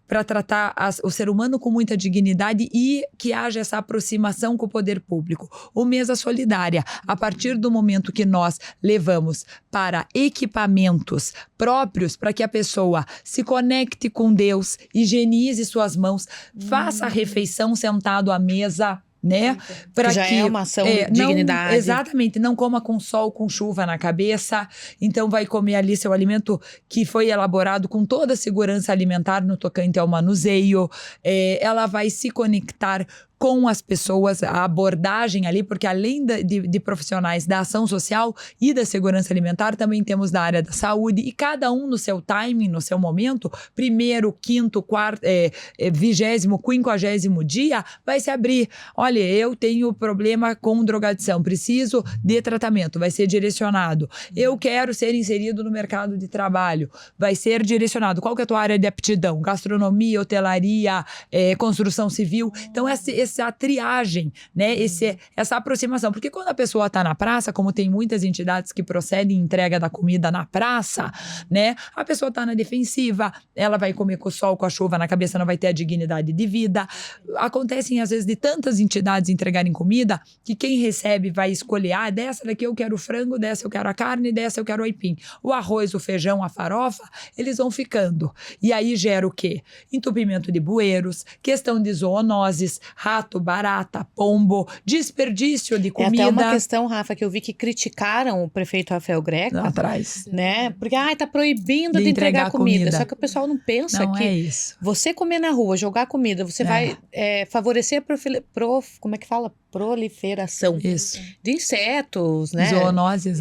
para tratar o ser humano com muita dignidade e que haja essa aproximação com o poder público? O Mesa Solidária. A partir do momento que nós levamos para equipamentos próprios para que a pessoa se conecte com Deus, higienize suas mãos, faça a refeição sentado à mesa, né? Que já é uma ação de dignidade. Exatamente, não coma com sol, com chuva na cabeça. Então vai comer ali seu alimento que foi elaborado com toda a segurança alimentar no tocante ao manuseio. Ela vai se conectar com as pessoas, a abordagem ali, porque além de profissionais da ação social e da segurança alimentar, também temos da área da saúde, e cada um no seu timing, no seu momento, primeiro, quinto, quarto, 20º, 50º dia, vai se abrir. Olha, eu tenho problema com drogadição, preciso de tratamento, vai ser direcionado. Eu quero ser inserido no mercado de trabalho, vai ser direcionado. Qual que é a tua área de aptidão? Gastronomia, hotelaria, construção civil. Então, essa triagem, né? Essa aproximação. Porque quando a pessoa está na praça, como tem muitas entidades que procedem entrega da comida na praça, né? A pessoa está na defensiva, ela vai comer com o sol, com a chuva na cabeça, não vai ter a dignidade de vida. Acontecem, às vezes, de tantas entidades entregarem comida, que quem recebe vai escolher, dessa daqui eu quero o frango, dessa eu quero a carne, dessa eu quero o aipim. O arroz, o feijão, a farofa, eles vão ficando. E aí gera o quê? Entupimento de bueiros, questão de zoonoses, rato, barata, pombo, desperdício de comida. É até uma questão, Rafa, que eu vi que criticaram o prefeito Rafael Greco. Atrás. Né? Porque, tá proibindo de entregar comida. Só que o pessoal não pensa que é isso. Você comer na rua, jogar comida, você vai favorecer a como é que fala? Proliferação de insetos, né? Zoonoses,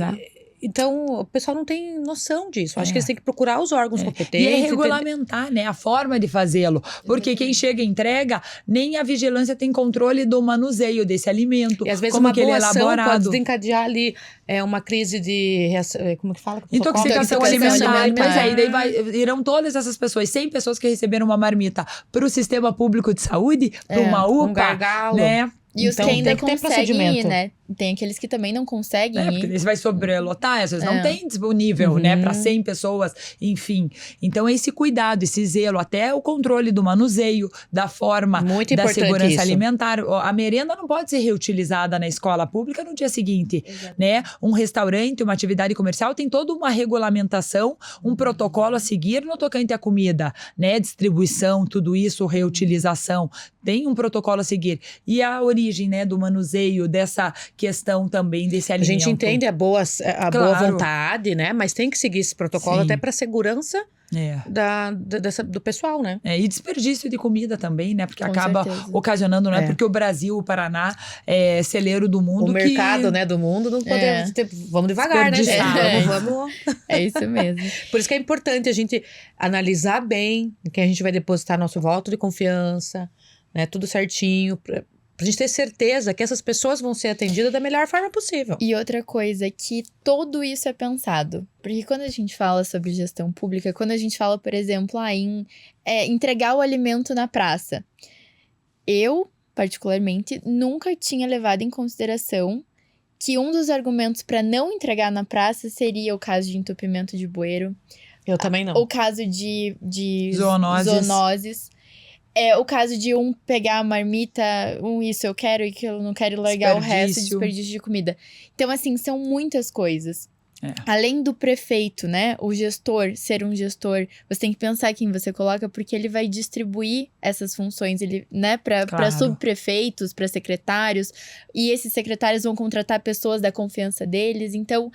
Então, o pessoal não tem noção disso. Acho que eles têm que procurar os órgãos competentes. E regulamentar, né, a forma de fazê-lo. Porque quem chega e entrega, nem a vigilância tem controle do manuseio desse alimento. E às vezes como uma que ele é boa ação elaborado. pode desencadear ali uma crise de... Como que fala? Intoxicação alimentar. Pois é, e daí irão todas essas pessoas, 100 pessoas que receberam uma marmita para o sistema público de saúde, para uma UPA, um gargalo. né? E os que ainda conseguem ir, né? Tem aqueles que também não conseguem ir. Porque você vai sobrelotar, às vezes não tem disponível, né? Para 100 pessoas, enfim. Então, esse cuidado, esse zelo, até o controle do manuseio, da forma da segurança alimentar. A merenda não pode ser reutilizada na escola pública no dia seguinte, né? Um restaurante, uma atividade comercial tem toda uma regulamentação, um protocolo a seguir no tocante à comida, né? Distribuição, tudo isso, reutilização. Tem um protocolo a seguir. E a origem, né, do manuseio, dessa questão também desse alimento. A gente entende a boa vontade, né? Mas tem que seguir esse protocolo até para a segurança do pessoal, né? E desperdício de comida também, né? Porque Com acaba certeza. ocasionando, não é porque o Brasil, o Paraná é celeiro do mundo. O mercado, né, do mundo, não podemos ter... Vamos devagar, né, gente? Vamos... É isso mesmo. Por isso que é importante a gente analisar bem que a gente vai depositar nosso voto de confiança, né? Tudo certinho, pra gente ter certeza que essas pessoas vão ser atendidas da melhor forma possível. E outra coisa, que tudo isso é pensado. Porque quando a gente fala sobre gestão pública, quando a gente fala, por exemplo, em entregar o alimento na praça. Eu, particularmente, nunca tinha levado em consideração que um dos argumentos para não entregar na praça seria o caso de entupimento de bueiro. Eu também não. O caso de zoonoses. O caso de pegar a marmita, isso eu quero e que eu não quero largar o resto, desperdício de comida. Então, assim, são muitas coisas. Além do prefeito, né, o gestor, ser um gestor, você tem que pensar quem você coloca, porque ele vai distribuir essas funções, né, para subprefeitos, para secretários, e esses secretários vão contratar pessoas da confiança deles, então...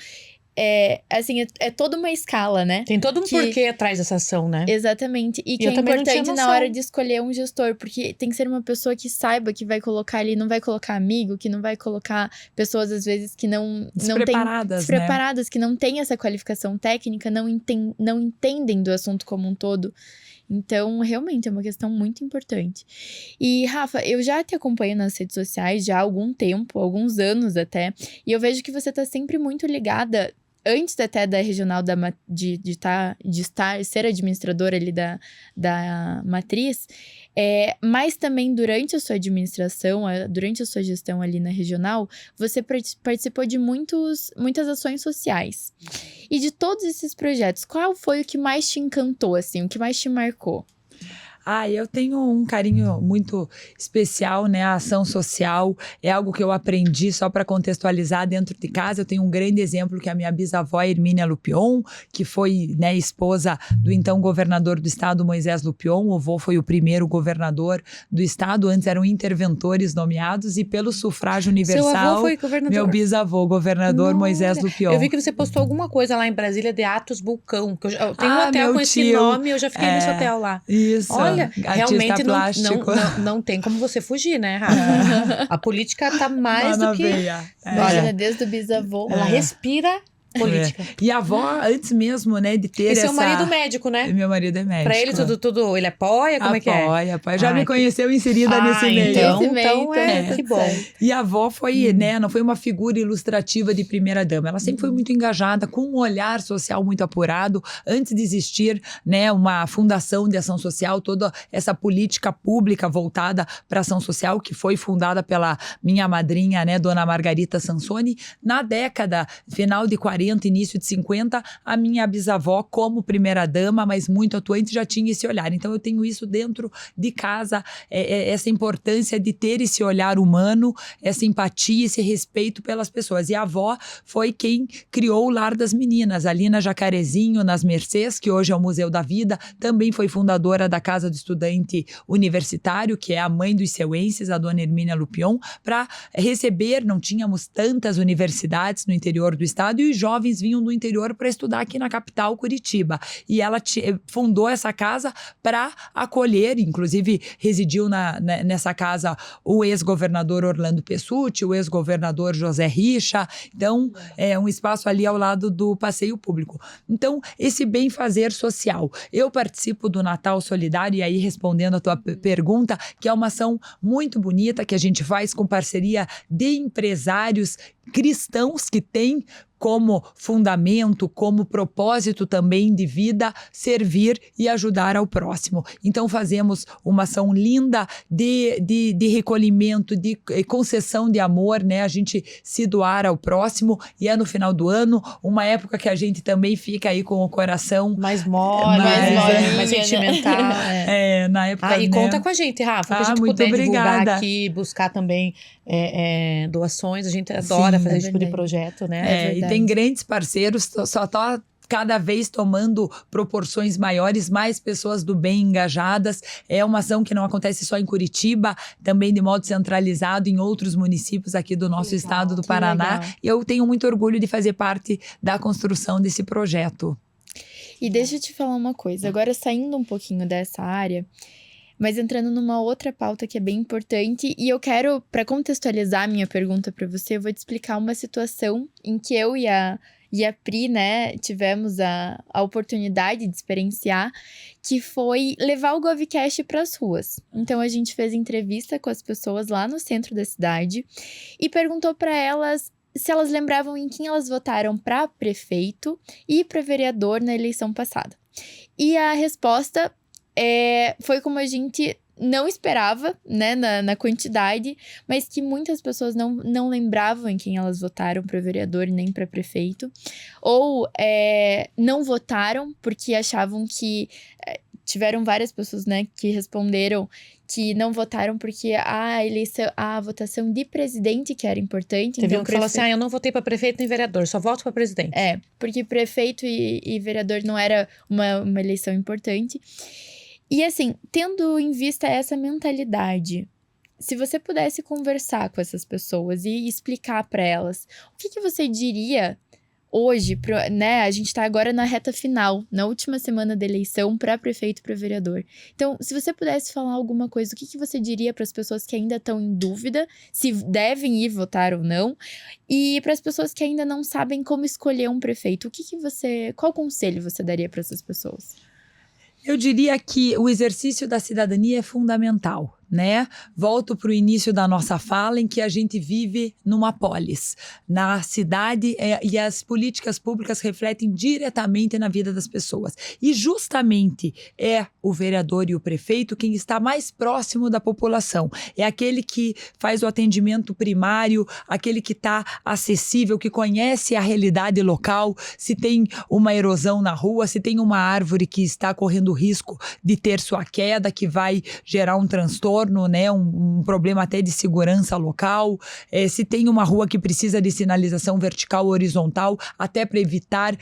É toda uma escala, né? Tem todo um porquê atrás dessa ação, né? Exatamente. E que é importante na hora de escolher um gestor, porque tem que ser uma pessoa que saiba que vai colocar ali, não vai colocar amigo, que não vai colocar pessoas, às vezes, que não despreparadas, que não têm essa qualificação técnica, não entendem do assunto como um todo. Então, realmente, é uma questão muito importante. E, Rafa, eu já te acompanho nas redes sociais já há algum tempo, alguns anos até, e eu vejo que você tá sempre muito ligada, antes até da regional de ser administradora ali da matriz, mas também durante a sua administração, durante a sua gestão ali na regional, você participou de muitas ações sociais. E de todos esses projetos, qual foi o que mais te encantou, assim, o que mais te marcou? Eu tenho um carinho muito especial, né? A ação social é algo que eu aprendi só para contextualizar dentro de casa. Eu tenho um grande exemplo que é a minha bisavó Hermínia Lupion, que foi, né, esposa do então governador do estado, Moisés Lupion. O avô foi o primeiro governador do estado, antes eram interventores nomeados, e pelo sufrágio universal, seu avô foi governador? Meu bisavô, governador Moisés Lupion. Eu vi que você postou alguma coisa lá em Brasília de Atos Vulcão, que eu tenho um hotel com esse nome, eu já fiquei nesse hotel lá. Isso. Olha, Olha, artista realmente plástico. não tem como você fugir, né, Rafa? A política tá mais Tá na do que... veia. Imagina, desde o bisavô. Ela respira política. E a avó, antes mesmo, né, de ter E essa... seu marido médico, né? Meu marido é médico. Pra ele tudo, ele apoia? Como é que é? Apoia. Já me conheceu inserida nesse meio. Então, Nesse meio, que bom. E a avó foi, né, não foi uma figura ilustrativa de primeira-dama. Ela sempre foi muito engajada, com um olhar social muito apurado. Antes de existir, né, uma fundação de ação social, toda essa política pública voltada para ação social, que foi fundada pela minha madrinha, né, Dona Margarita Sansoni, na década final de 40, início de 50, a minha bisavó, como primeira-dama, mas muito atuante, já tinha esse olhar. Então, eu tenho isso dentro de casa, essa importância de ter esse olhar humano, essa empatia, esse respeito pelas pessoas. E a avó foi quem criou o Lar das Meninas, ali na Jacarezinho, nas Mercês, que hoje é o Museu da Vida. Também foi fundadora da Casa do Estudante Universitário, que é a mãe dos ceuenses, a dona Hermínia Lupion, para receber, não tínhamos tantas universidades no interior do estado, e os jovens vinham do interior para estudar aqui na capital, Curitiba. E ela fundou essa casa para acolher, inclusive residiu nessa casa o ex-governador Orlando Pessutti, o ex-governador José Richa. Então, é um espaço ali ao lado do passeio público. Então, esse bem-fazer social. Eu participo do Natal Solidário, e aí respondendo a tua pergunta, que é uma ação muito bonita que a gente faz com parceria de empresários cristãos que têm como fundamento, como propósito também de vida, servir e ajudar ao próximo. Então, fazemos uma ação linda de recolhimento, de concessão de amor, né? A gente se doar ao próximo, e é no final do ano, uma época que a gente também fica aí com o coração mais mole, mais sentimental. Na época, e conta com a gente, Rafa, que a gente puder divulgar aqui, buscar também doações, a gente adora fazer esse tipo de projeto, né? E tem grandes parceiros, só tá cada vez tomando proporções maiores, mais pessoas do bem engajadas. É uma ação que não acontece só em Curitiba, também de modo centralizado em outros municípios aqui do nosso estado do Paraná. E eu tenho muito orgulho de fazer parte da construção desse projeto. E deixa eu te falar uma coisa, agora saindo um pouquinho dessa área, mas entrando numa outra pauta que é bem importante, e eu quero, para contextualizar a minha pergunta para você, eu vou te explicar uma situação em que eu e a Pri, né, tivemos a oportunidade de experienciar, que foi levar o GovCast para as ruas. Então, a gente fez entrevista com as pessoas lá no centro da cidade e perguntou para elas se elas lembravam em quem elas votaram para prefeito e para vereador na eleição passada. E a resposta foi como a gente não esperava, né, na quantidade, mas que muitas pessoas não lembravam em quem elas votaram para vereador nem para prefeito, ou não votaram porque achavam que... tiveram várias pessoas, né, que responderam que não votaram porque a votação de presidente que era importante. Teve um que falou assim, eu não votei para prefeito nem vereador, só voto para presidente. Porque prefeito e vereador não era uma eleição importante. E assim, tendo em vista essa mentalidade, se você pudesse conversar com essas pessoas e explicar para elas, o que você diria hoje, né? A gente tá agora na reta final, na última semana da eleição para prefeito e para vereador. Então, se você pudesse falar alguma coisa, o que você diria para as pessoas que ainda estão em dúvida se devem ir votar ou não? E para as pessoas que ainda não sabem como escolher um prefeito, qual conselho você daria para essas pessoas? Eu diria que o exercício da cidadania é fundamental, né? Volto para o início da nossa fala, em que a gente vive numa polis. Na cidade, e as políticas públicas refletem diretamente na vida das pessoas. E justamente é o vereador e o prefeito quem está mais próximo da população. É aquele que faz o atendimento primário, aquele que está acessível, que conhece a realidade local, se tem uma erosão na rua, se tem uma árvore que está correndo risco de ter sua queda, que vai gerar um transtorno, né, um problema até de segurança local, se tem uma rua que precisa de sinalização vertical ou horizontal, até para evitar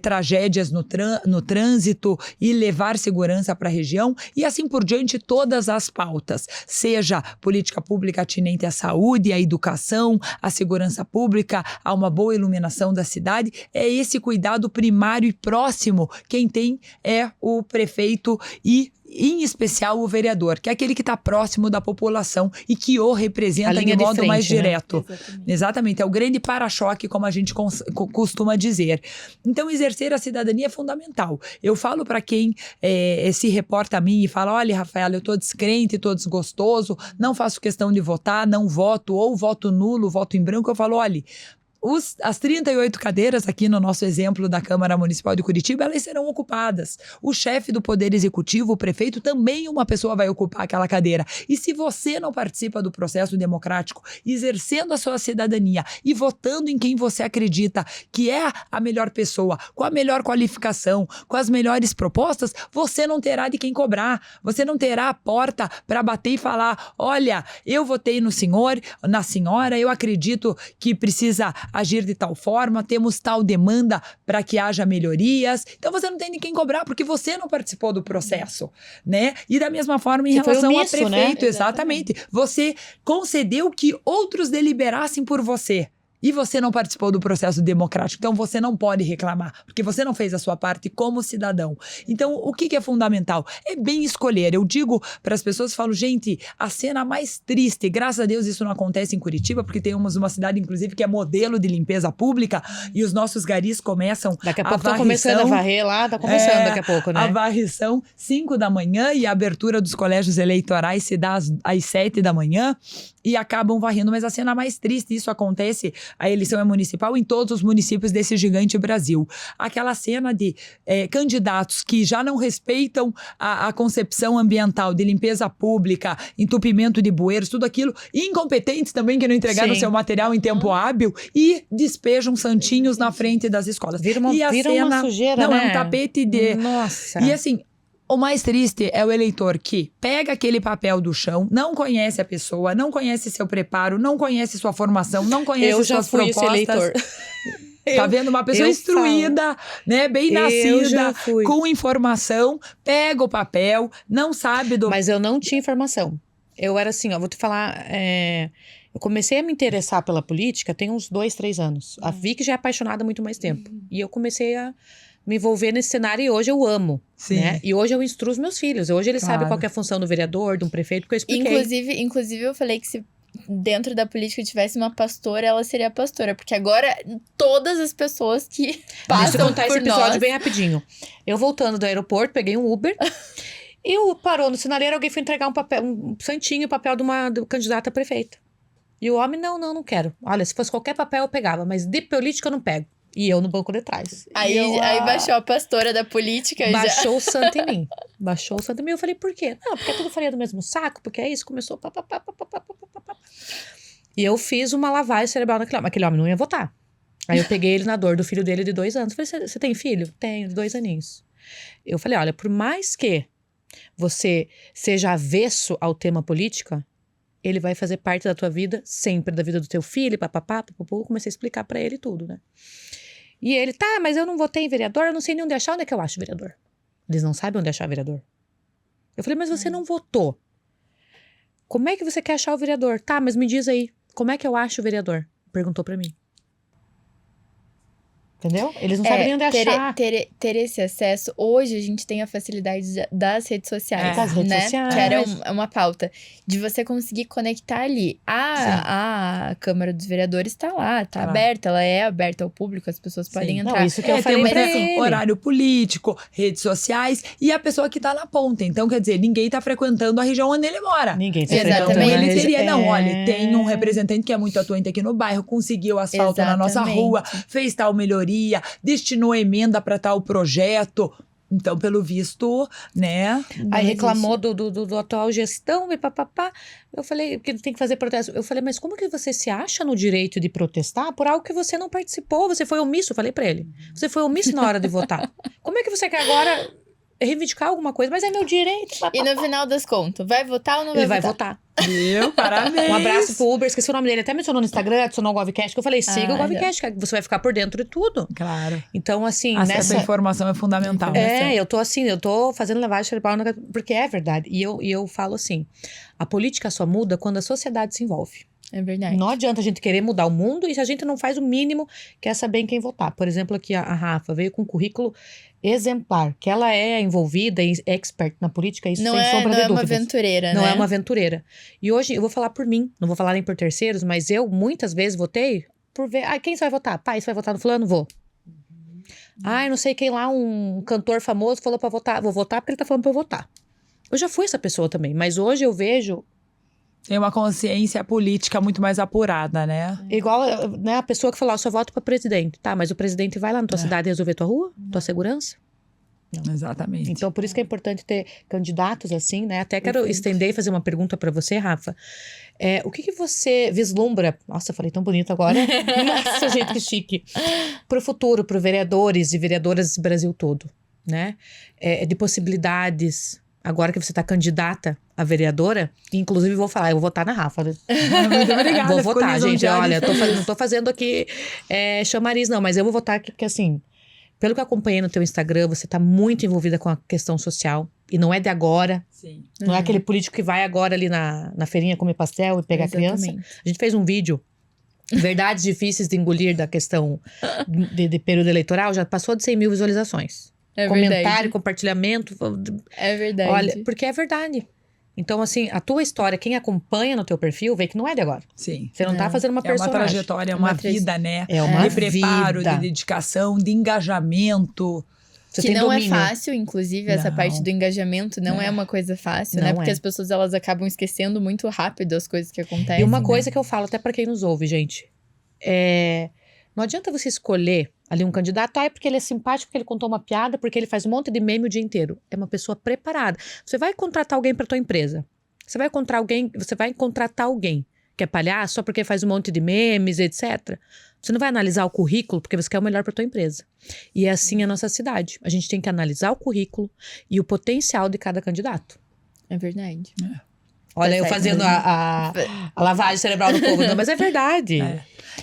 tragédias no trânsito e levar segurança para a região, e assim por diante, todas as pautas, seja política pública atinente à saúde, à educação, à segurança pública, a uma boa iluminação da cidade, é esse cuidado primário e próximo, quem tem é o prefeito e em especial o vereador, que é aquele que está próximo da população e que o representa de modo mais direto. Exatamente, é o grande para-choque, como a gente costuma dizer. Então, exercer a cidadania é fundamental. Eu falo para quem se reporta a mim e fala, olha, Rafaela, eu estou descrente, estou desgostoso, não faço questão de votar, não voto, ou voto nulo, voto em branco, eu falo, olha, as 38 cadeiras aqui no nosso exemplo da Câmara Municipal de Curitiba, elas serão ocupadas. O chefe do Poder Executivo, o prefeito, também uma pessoa vai ocupar aquela cadeira. E se você não participa do processo democrático, exercendo a sua cidadania e votando em quem você acredita que é a melhor pessoa, com a melhor qualificação, com as melhores propostas, você não terá de quem cobrar. Você não terá a porta para bater e falar, olha, eu votei no senhor, na senhora, eu acredito que precisa agir de tal forma, temos tal demanda para que haja melhorias. Então você não tem de quem cobrar, porque você não participou do processo, né? E da mesma forma em relação ao prefeito, né? Exatamente. Você concedeu que outros deliberassem por você. E você não participou do processo democrático, então você não pode reclamar, porque você não fez a sua parte como cidadão. Então, o que é fundamental? É bem escolher. Eu digo para as pessoas, falo, gente, a cena mais triste, graças a Deus isso não acontece em Curitiba, porque temos uma cidade, inclusive, que é modelo de limpeza pública, e os nossos garis começam daqui a pouco estão começando a varrer lá, tá começando daqui a pouco, né? A varrição, 5 da manhã, e a abertura dos colégios eleitorais se dá às 7 da manhã, e acabam varrendo. Mas a cena mais triste, isso acontece, a eleição é municipal em todos os municípios desse gigante Brasil. Aquela cena de candidatos que já não respeitam a concepção ambiental de limpeza pública, entupimento de bueiros, tudo aquilo, e incompetentes também que não entregaram seu material em tempo hábil e despejam santinhos na frente das escolas. Vira uma sujeira, não, né? É um tapete de... Nossa! E assim... O mais triste é o eleitor que pega aquele papel do chão, não conhece a pessoa, não conhece seu preparo, não conhece sua formação, não conhece suas propostas. Eu já fui esse eleitor. Tá vendo? Uma pessoa instruída, né? Bem nascida, com informação, pega o papel, não sabe do... Mas eu não tinha informação. Eu era assim, ó, vou te falar... Eu comecei a me interessar pela política tem uns 2, 3 anos. A Vicky já é apaixonada há muito mais tempo. E eu comecei a me envolver nesse cenário e hoje eu amo, né? E hoje eu instruo os meus filhos. Hoje eles sabem qual que é a função do vereador, de um prefeito, porque eu expliquei. Inclusive eu falei que se dentro da política tivesse uma pastora, ela seria a pastora. Porque agora todas as pessoas que passam Deixa eu contar por esse episódio nós... bem rapidinho. Eu voltando do aeroporto, peguei um Uber... E parou no sinaleiro, alguém foi entregar um santinho, o papel do candidato a prefeita. E o homem, não quero. Olha, se fosse qualquer papel eu pegava, mas de política eu não pego. E eu no banco de trás. Aí baixou a pastora da política. Baixou o santo em mim. Baixou o santo em mim. Eu falei, por quê? Não, porque é tudo faria do mesmo saco, porque é isso, começou E eu fiz uma lavagem cerebral naquele homem. Aquele homem não ia votar. Aí eu peguei ele na dor do filho dele de 2 anos. Falei, você tem filho? Tenho, de 2 aninhos. Eu falei, olha, por mais que você seja avesso ao tema política, ele vai fazer parte da tua vida, sempre da vida do teu filho, papapá. Comecei a explicar pra ele tudo, né? E ele, tá, mas eu não votei em vereador, eu não sei nem onde achar, onde é que eu acho vereador? Eles não sabem onde achar vereador. Eu falei, mas você não votou. Como é que você quer achar o vereador? Tá, mas me diz aí, como é que eu acho o vereador? Perguntou pra mim. Entendeu? Eles não sabem nem onde achar. Ter esse acesso, hoje a gente tem a facilidade das redes sociais, das redes né? sociais. Que era uma pauta. De você conseguir conectar ali. A Câmara dos Vereadores tá lá, tá aberta, ela é aberta ao público, as pessoas podem entrar. Não, isso que eu falei pra ele. Horário político, redes sociais e a pessoa que tá na ponta. Então, quer dizer, ninguém tá frequentando a região onde ele mora. Ninguém tá frequentando. Então, ele teria, não, olha, tem um representante que é muito atuante aqui no bairro, conseguiu asfalto na nossa rua, fez tal melhoria, destinou emenda para tal projeto. Então, pelo visto, né? Aí reclamou do atual gestão e papapá. Eu falei, que tem que fazer protesto. Eu falei, mas como que você se acha no direito de protestar por algo que você não participou? Você foi omisso. Eu falei pra ele. Você foi omisso na hora de votar. Como é que você quer agora reivindicar alguma coisa? Mas é meu direito. Papapá. E no final das contas, vai votar ou não vai votar? Ele vai votar. Viu? Parabéns. Um abraço pro Uber, esqueci o nome dele. Até mencionou no Instagram, adicionou o GovCast, que eu falei, siga o GovCast, que você vai ficar por dentro de tudo. Claro. Então, assim, essa informação é fundamental. Eu tô fazendo lavagem cerebral, porque é verdade. E eu falo assim, a política só muda quando a sociedade se envolve. É verdade. Não adianta a gente querer mudar o mundo e se a gente não faz o mínimo, quer saber em quem votar. Por exemplo, aqui a Rafa veio com um currículo exemplar, que ela é envolvida e expert na política, isso sem sombra de dúvidas. Não é uma aventureira, Não né? é uma aventureira. E hoje, eu vou falar por mim, não vou falar nem por terceiros, mas eu muitas vezes votei por ver, quem você vai votar? Pai, você vai votar no fulano? Vou. Não sei quem lá, um cantor famoso falou pra votar. Vou votar porque ele tá falando pra eu votar. Eu já fui essa pessoa também, mas hoje eu vejo... Tem uma consciência política muito mais apurada, né? Igual, né, a pessoa que falou, eu só voto pra presidente. Tá, mas o presidente vai lá na tua cidade resolver tua rua? Tua segurança? Não. Exatamente. Então, por isso que é importante ter candidatos assim, né? Até quero estender e fazer uma pergunta pra você, Rafa. O que você vislumbra... Nossa, eu falei tão bonito agora. Nossa, gente, que chique. Pro futuro, pro vereadores e vereadoras desse Brasil todo, né? De possibilidades... Agora que você está candidata a vereadora, inclusive vou falar, eu vou votar na Rafa. Muito obrigada. Vou votar, gente. lisonjeada. Olha, não tô fazendo aqui chamariz, não, mas eu vou votar aqui, porque assim, pelo que eu acompanhei no teu Instagram, você está muito envolvida com a questão social. E não é de agora. Sim. Não é aquele político que vai agora ali na feirinha comer pastel e pegar a criança. A gente fez um vídeo, Verdades Difíceis de Engolir, da questão de período eleitoral, já passou de 100 mil visualizações. Comentário, verdade. Compartilhamento. É verdade. Olha, porque é verdade. Então, assim, a tua história, quem acompanha no teu perfil, vê que não é de agora. Sim. Você não tá fazendo uma É uma personagem. trajetória, é uma vida, né? É uma de preparo, vida. de dedicação, de engajamento. Você que tem não domínio. é fácil, inclusive, essa Não. parte do engajamento não é uma coisa fácil, né? Não Porque é. as pessoas, elas acabam esquecendo muito rápido as coisas que acontecem. E uma né? coisa que eu falo até pra quem nos ouve, gente. Não adianta você escolher ali um candidato, é porque ele é simpático, porque ele contou uma piada, porque ele faz um monte de meme o dia inteiro. É uma pessoa preparada. Você vai contratar alguém pra tua empresa. Você vai contratar alguém que é palhaço só porque faz um monte de memes, etc. Você não vai analisar o currículo porque você quer o melhor para tua empresa. E é assim a nossa cidade. A gente tem que analisar o currículo e o potencial de cada candidato. É verdade. Olha, eu certo. fazendo a lavagem cerebral do povo. Não, mas é verdade.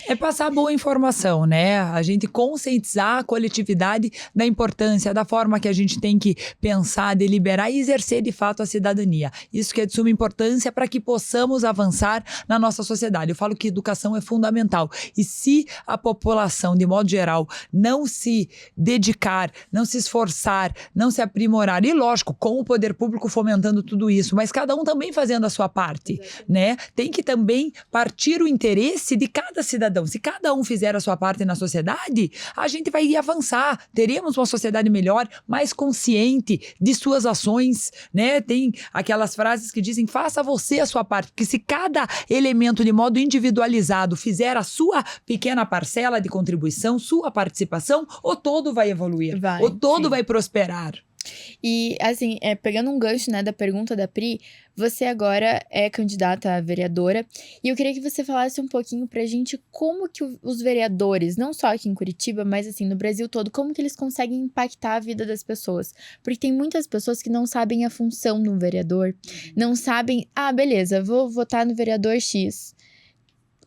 É passar boa informação, né? A gente conscientizar a coletividade da importância, da forma que a gente tem que pensar, deliberar e exercer de fato a cidadania. Isso que é de suma importância para que possamos avançar na nossa sociedade. Eu falo que educação é fundamental. E se a população, de modo geral, não se dedicar, não se esforçar, não se aprimorar, e lógico, com o poder público fomentando tudo isso, mas cada um também fazendo a sua parte, né? Tem que também partir o interesse de cada cidadão. Se cada um fizer a sua parte na sociedade, a gente vai avançar. Teremos uma sociedade melhor, mais consciente de suas ações, né? Tem aquelas frases que dizem, faça você a sua parte, porque se cada elemento de modo individualizado fizer a sua pequena parcela de contribuição, sua participação, o todo vai evoluir, o todo vai prosperar. E, assim, pegando um gancho, né, da pergunta da Pri, você agora é candidata a vereadora, e eu queria que você falasse um pouquinho pra gente como que os vereadores, não só aqui em Curitiba, mas, assim, no Brasil todo, como que eles conseguem impactar a vida das pessoas. Porque tem muitas pessoas que não sabem a função do vereador, não sabem, beleza, vou votar no vereador X.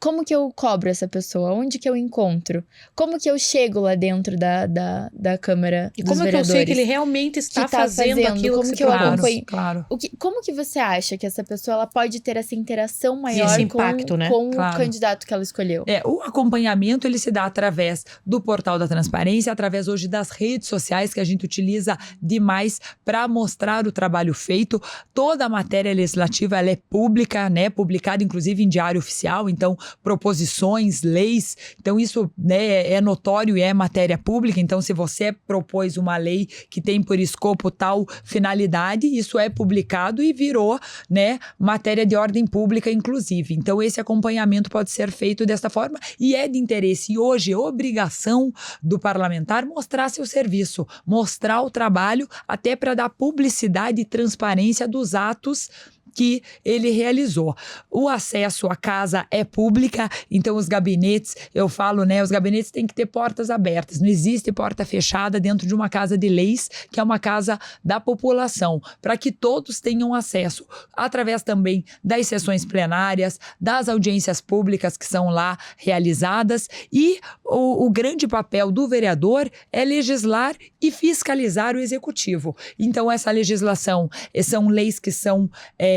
Como que eu cobro essa pessoa? Onde que eu encontro? Como que eu chego lá dentro da Câmara E dos como é que eu vereadores? sei que ele realmente está fazendo aquilo como que que eu propôs? acompanho? Claro. Como que você acha que essa pessoa ela pode ter essa interação maior esse impacto, né? com Claro. o candidato que ela escolheu? O acompanhamento ele se dá através do portal da transparência, através hoje das redes sociais que a gente utiliza demais para mostrar o trabalho feito. Toda a matéria legislativa ela é pública, né? Publicada inclusive em diário oficial, então proposições, leis, então isso, né, é notório e é matéria pública, então se você propôs uma lei que tem por escopo tal finalidade, isso é publicado e virou, né, matéria de ordem pública inclusive. Então esse acompanhamento pode ser feito desta forma e é de interesse. E hoje, obrigação do parlamentar mostrar seu serviço, mostrar o trabalho, até para dar publicidade e transparência dos atos que ele realizou. O acesso à casa é pública, então os gabinetes, eu falo, né, os gabinetes têm que ter portas abertas, não existe porta fechada dentro de uma casa de leis, que é uma casa da população, para que todos tenham acesso, através também das sessões plenárias, das audiências públicas que são lá realizadas, e o grande papel do vereador é legislar e fiscalizar o executivo. Então essa legislação são leis que são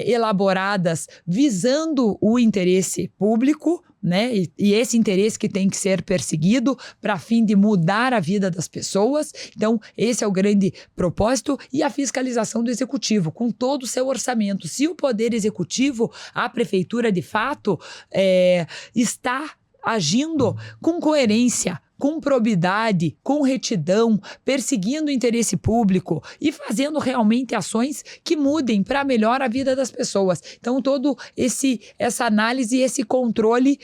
elaboradas visando o interesse público, né? E esse interesse que tem que ser perseguido para fim de mudar a vida das pessoas. Então, esse é o grande propósito. E a fiscalização do executivo, com todo o seu orçamento. Se o poder executivo, a prefeitura, de fato, está agindo com coerência, com probidade, com retidão, perseguindo o interesse público e fazendo realmente ações que mudem para melhor a vida das pessoas. Então, todo essa análise e esse controle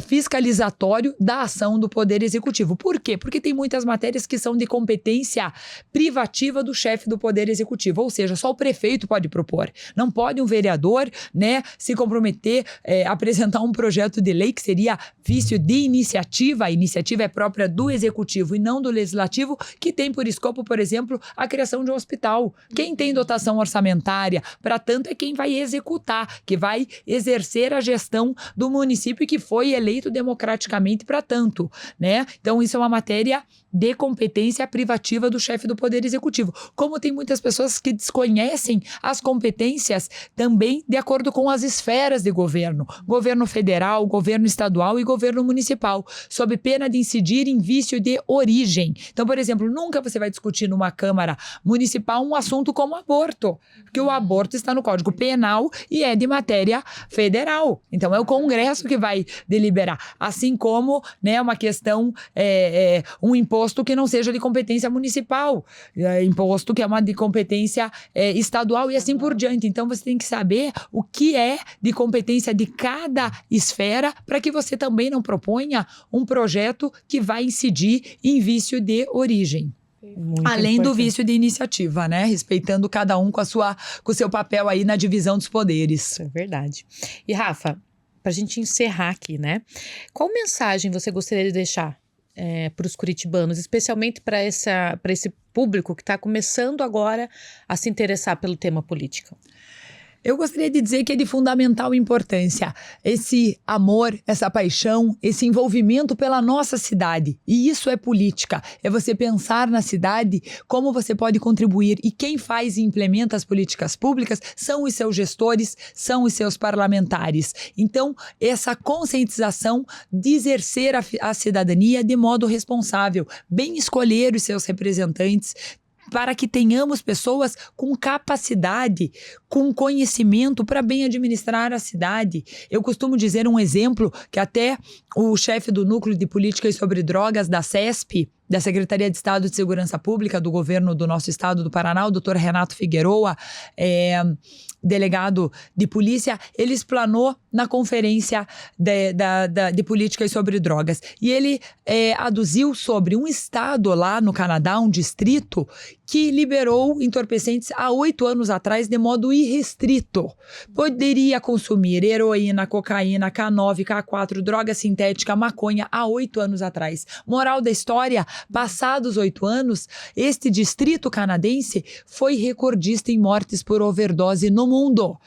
fiscalizatório da ação do Poder Executivo. Por quê? Porque tem muitas matérias que são de competência privativa do chefe do Poder Executivo, ou seja, só o prefeito pode propor. Não pode um vereador, né, se comprometer a apresentar um projeto de lei que seria vício de iniciativa. A iniciativa é própria do executivo e não do legislativo, que tem por escopo, por exemplo, a criação de um hospital. Quem tem dotação orçamentária, para tanto, é quem vai executar, que vai exercer a gestão do município que foi eleito democraticamente para tanto, né? Então, isso é uma matéria de competência privativa do chefe do Poder Executivo. Como tem muitas pessoas que desconhecem as competências também de acordo com as esferas de governo. Governo federal, governo estadual e governo municipal, sob pena de incidir em vício de origem. Então, por exemplo, nunca você vai discutir numa Câmara Municipal um assunto como aborto, porque o aborto está no Código Penal e é de matéria federal. Então, é o Congresso que vai deliberar. Assim como, né, uma questão, um imposto que não seja de competência municipal, imposto que é uma de competência estadual e assim por diante. Então, você tem que saber o que é de competência de cada esfera para que você também não proponha um projeto que vai incidir em vício de origem. Muito Além do importante. vício de iniciativa, né? Respeitando cada um com o seu papel aí na divisão dos poderes. Isso é verdade. E Rafa, para a gente encerrar aqui, né? Qual mensagem você gostaria de deixar para os curitibanos, especialmente para esse público que está começando agora a se interessar pelo tema política? Eu gostaria de dizer que é de fundamental importância esse amor, essa paixão, esse envolvimento pela nossa cidade. E isso é política. É você pensar na cidade, como você pode contribuir. E quem faz e implementa as políticas públicas são os seus gestores, são os seus parlamentares. Então, essa conscientização de exercer a cidadania de modo responsável, bem escolher os seus representantes, para que tenhamos pessoas com capacidade, com conhecimento para bem administrar a cidade. Eu costumo dizer um exemplo que até o chefe do Núcleo de Políticas sobre Drogas da CESP, da Secretaria de Estado de Segurança Pública do governo do nosso estado do Paraná, o Dr. Renato Figueroa, delegado de polícia, ele explanou na conferência de políticas sobre drogas. E ele aduziu sobre um estado lá no Canadá, um distrito, que liberou entorpecentes há 8 anos atrás de modo irrestrito. Poderia consumir heroína, cocaína, K9, K4, droga sintética, maconha há 8 anos atrás. Moral da história, passados 8 anos, este distrito canadense foi recordista em mortes por overdose no mundo.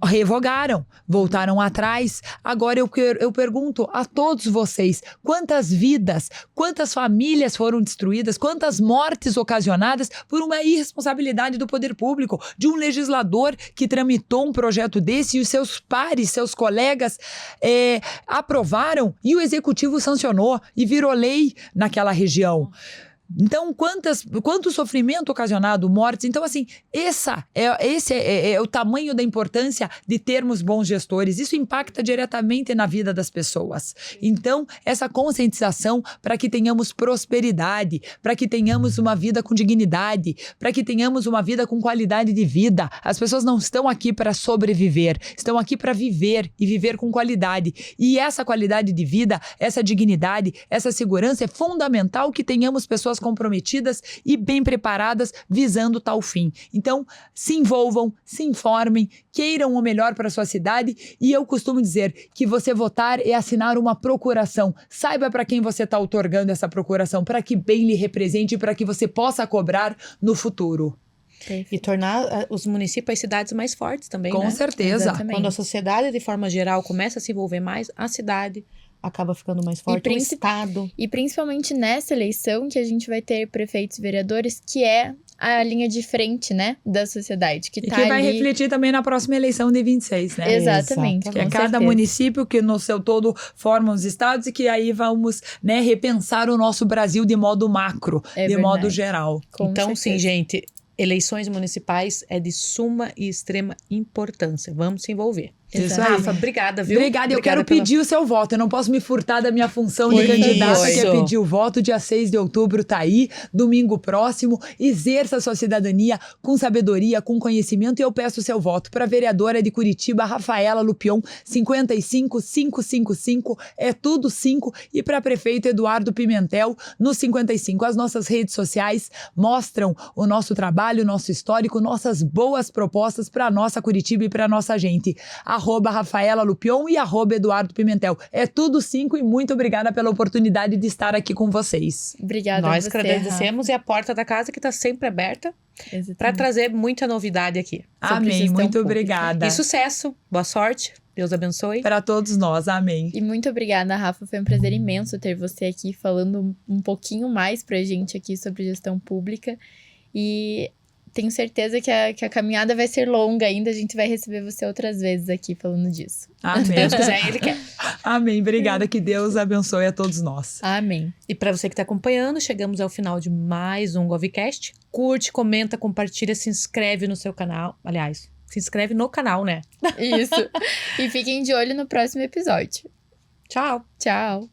Revogaram, voltaram atrás. Agora eu pergunto a todos vocês, quantas vidas, quantas famílias foram destruídas, quantas mortes ocasionadas por uma irresponsabilidade do poder público, de um legislador que tramitou um projeto desse e os seus pares, seus colegas aprovaram e o executivo sancionou e virou lei naquela região. Então, quanto sofrimento ocasionado, mortes. Então, assim, esse é o tamanho da importância de termos bons gestores. Isso impacta diretamente na vida das pessoas. Então, essa conscientização para que tenhamos prosperidade, para que tenhamos uma vida com dignidade, para que tenhamos uma vida com qualidade de vida. As pessoas não estão aqui para sobreviver, estão aqui para viver e viver com qualidade. E essa qualidade de vida, essa dignidade, essa segurança é fundamental que tenhamos pessoas comprometidas e bem preparadas visando tal fim. Então, se envolvam, se informem, queiram o melhor para a sua cidade e eu costumo dizer que você votar é assinar uma procuração. Saiba para quem você está outorgando essa procuração, para que bem lhe represente e para que você possa cobrar no futuro. E tornar os municípios e cidades mais fortes também, Com né? certeza. Exatamente. Quando a sociedade, de forma geral, começa a se envolver mais, a cidade acaba ficando mais forte, o estado. E principalmente nessa eleição que a gente vai ter prefeitos e vereadores, que é a linha de frente, né, da sociedade. Que E tá que vai ali... refletir também na próxima eleição de 26, né? Exatamente, Que é com cada certeza. município que no seu todo forma os estados e que aí vamos, né, repensar o nosso Brasil de modo macro, É de modo verdade. geral. Com Então, sim, certeza. gente, eleições municipais é de suma e extrema importância. Vamos se envolver. Isso aí. Rafa, obrigada, viu? Obrigada, eu quero pedir o seu voto. Eu não posso me furtar da minha função de Por candidata, favor. que é pedir o voto. Dia 6 de outubro tá aí, domingo próximo. Exerça a sua cidadania com sabedoria, com conhecimento. E eu peço o seu voto para vereadora de Curitiba, Rafaela Lupion, 55555. É tudo 5. E para prefeito Eduardo Pimentel, no 55. As nossas redes sociais mostram o nosso trabalho, o nosso histórico, nossas boas propostas para nossa Curitiba e para nossa gente. @Rafaela Lupion e @Eduardo Pimentel. É tudo 5 e muito obrigada pela oportunidade de estar aqui com vocês. Obrigada Nós a que você, agradecemos e a porta da casa que está sempre aberta Rafa. Exatamente. para trazer muita novidade aqui. Sobre Amém, gestão muito pública. obrigada. E sucesso, boa sorte, Deus abençoe. Para todos nós, amém. E muito obrigada, Rafa. Foi um prazer imenso ter você aqui falando um pouquinho mais pra gente aqui sobre gestão pública. E tenho certeza que a caminhada vai ser longa ainda. A gente vai receber você outras vezes aqui falando disso. Se Amém. Deus quiser, Ele quer. Amém, obrigada, que Deus abençoe a todos nós. Amém. E para você que está acompanhando, chegamos ao final de mais um GovCast. Curte, comenta, compartilha, se inscreve no seu canal. Aliás, se inscreve no canal, né? Isso. E fiquem de olho no próximo episódio. Tchau! Tchau.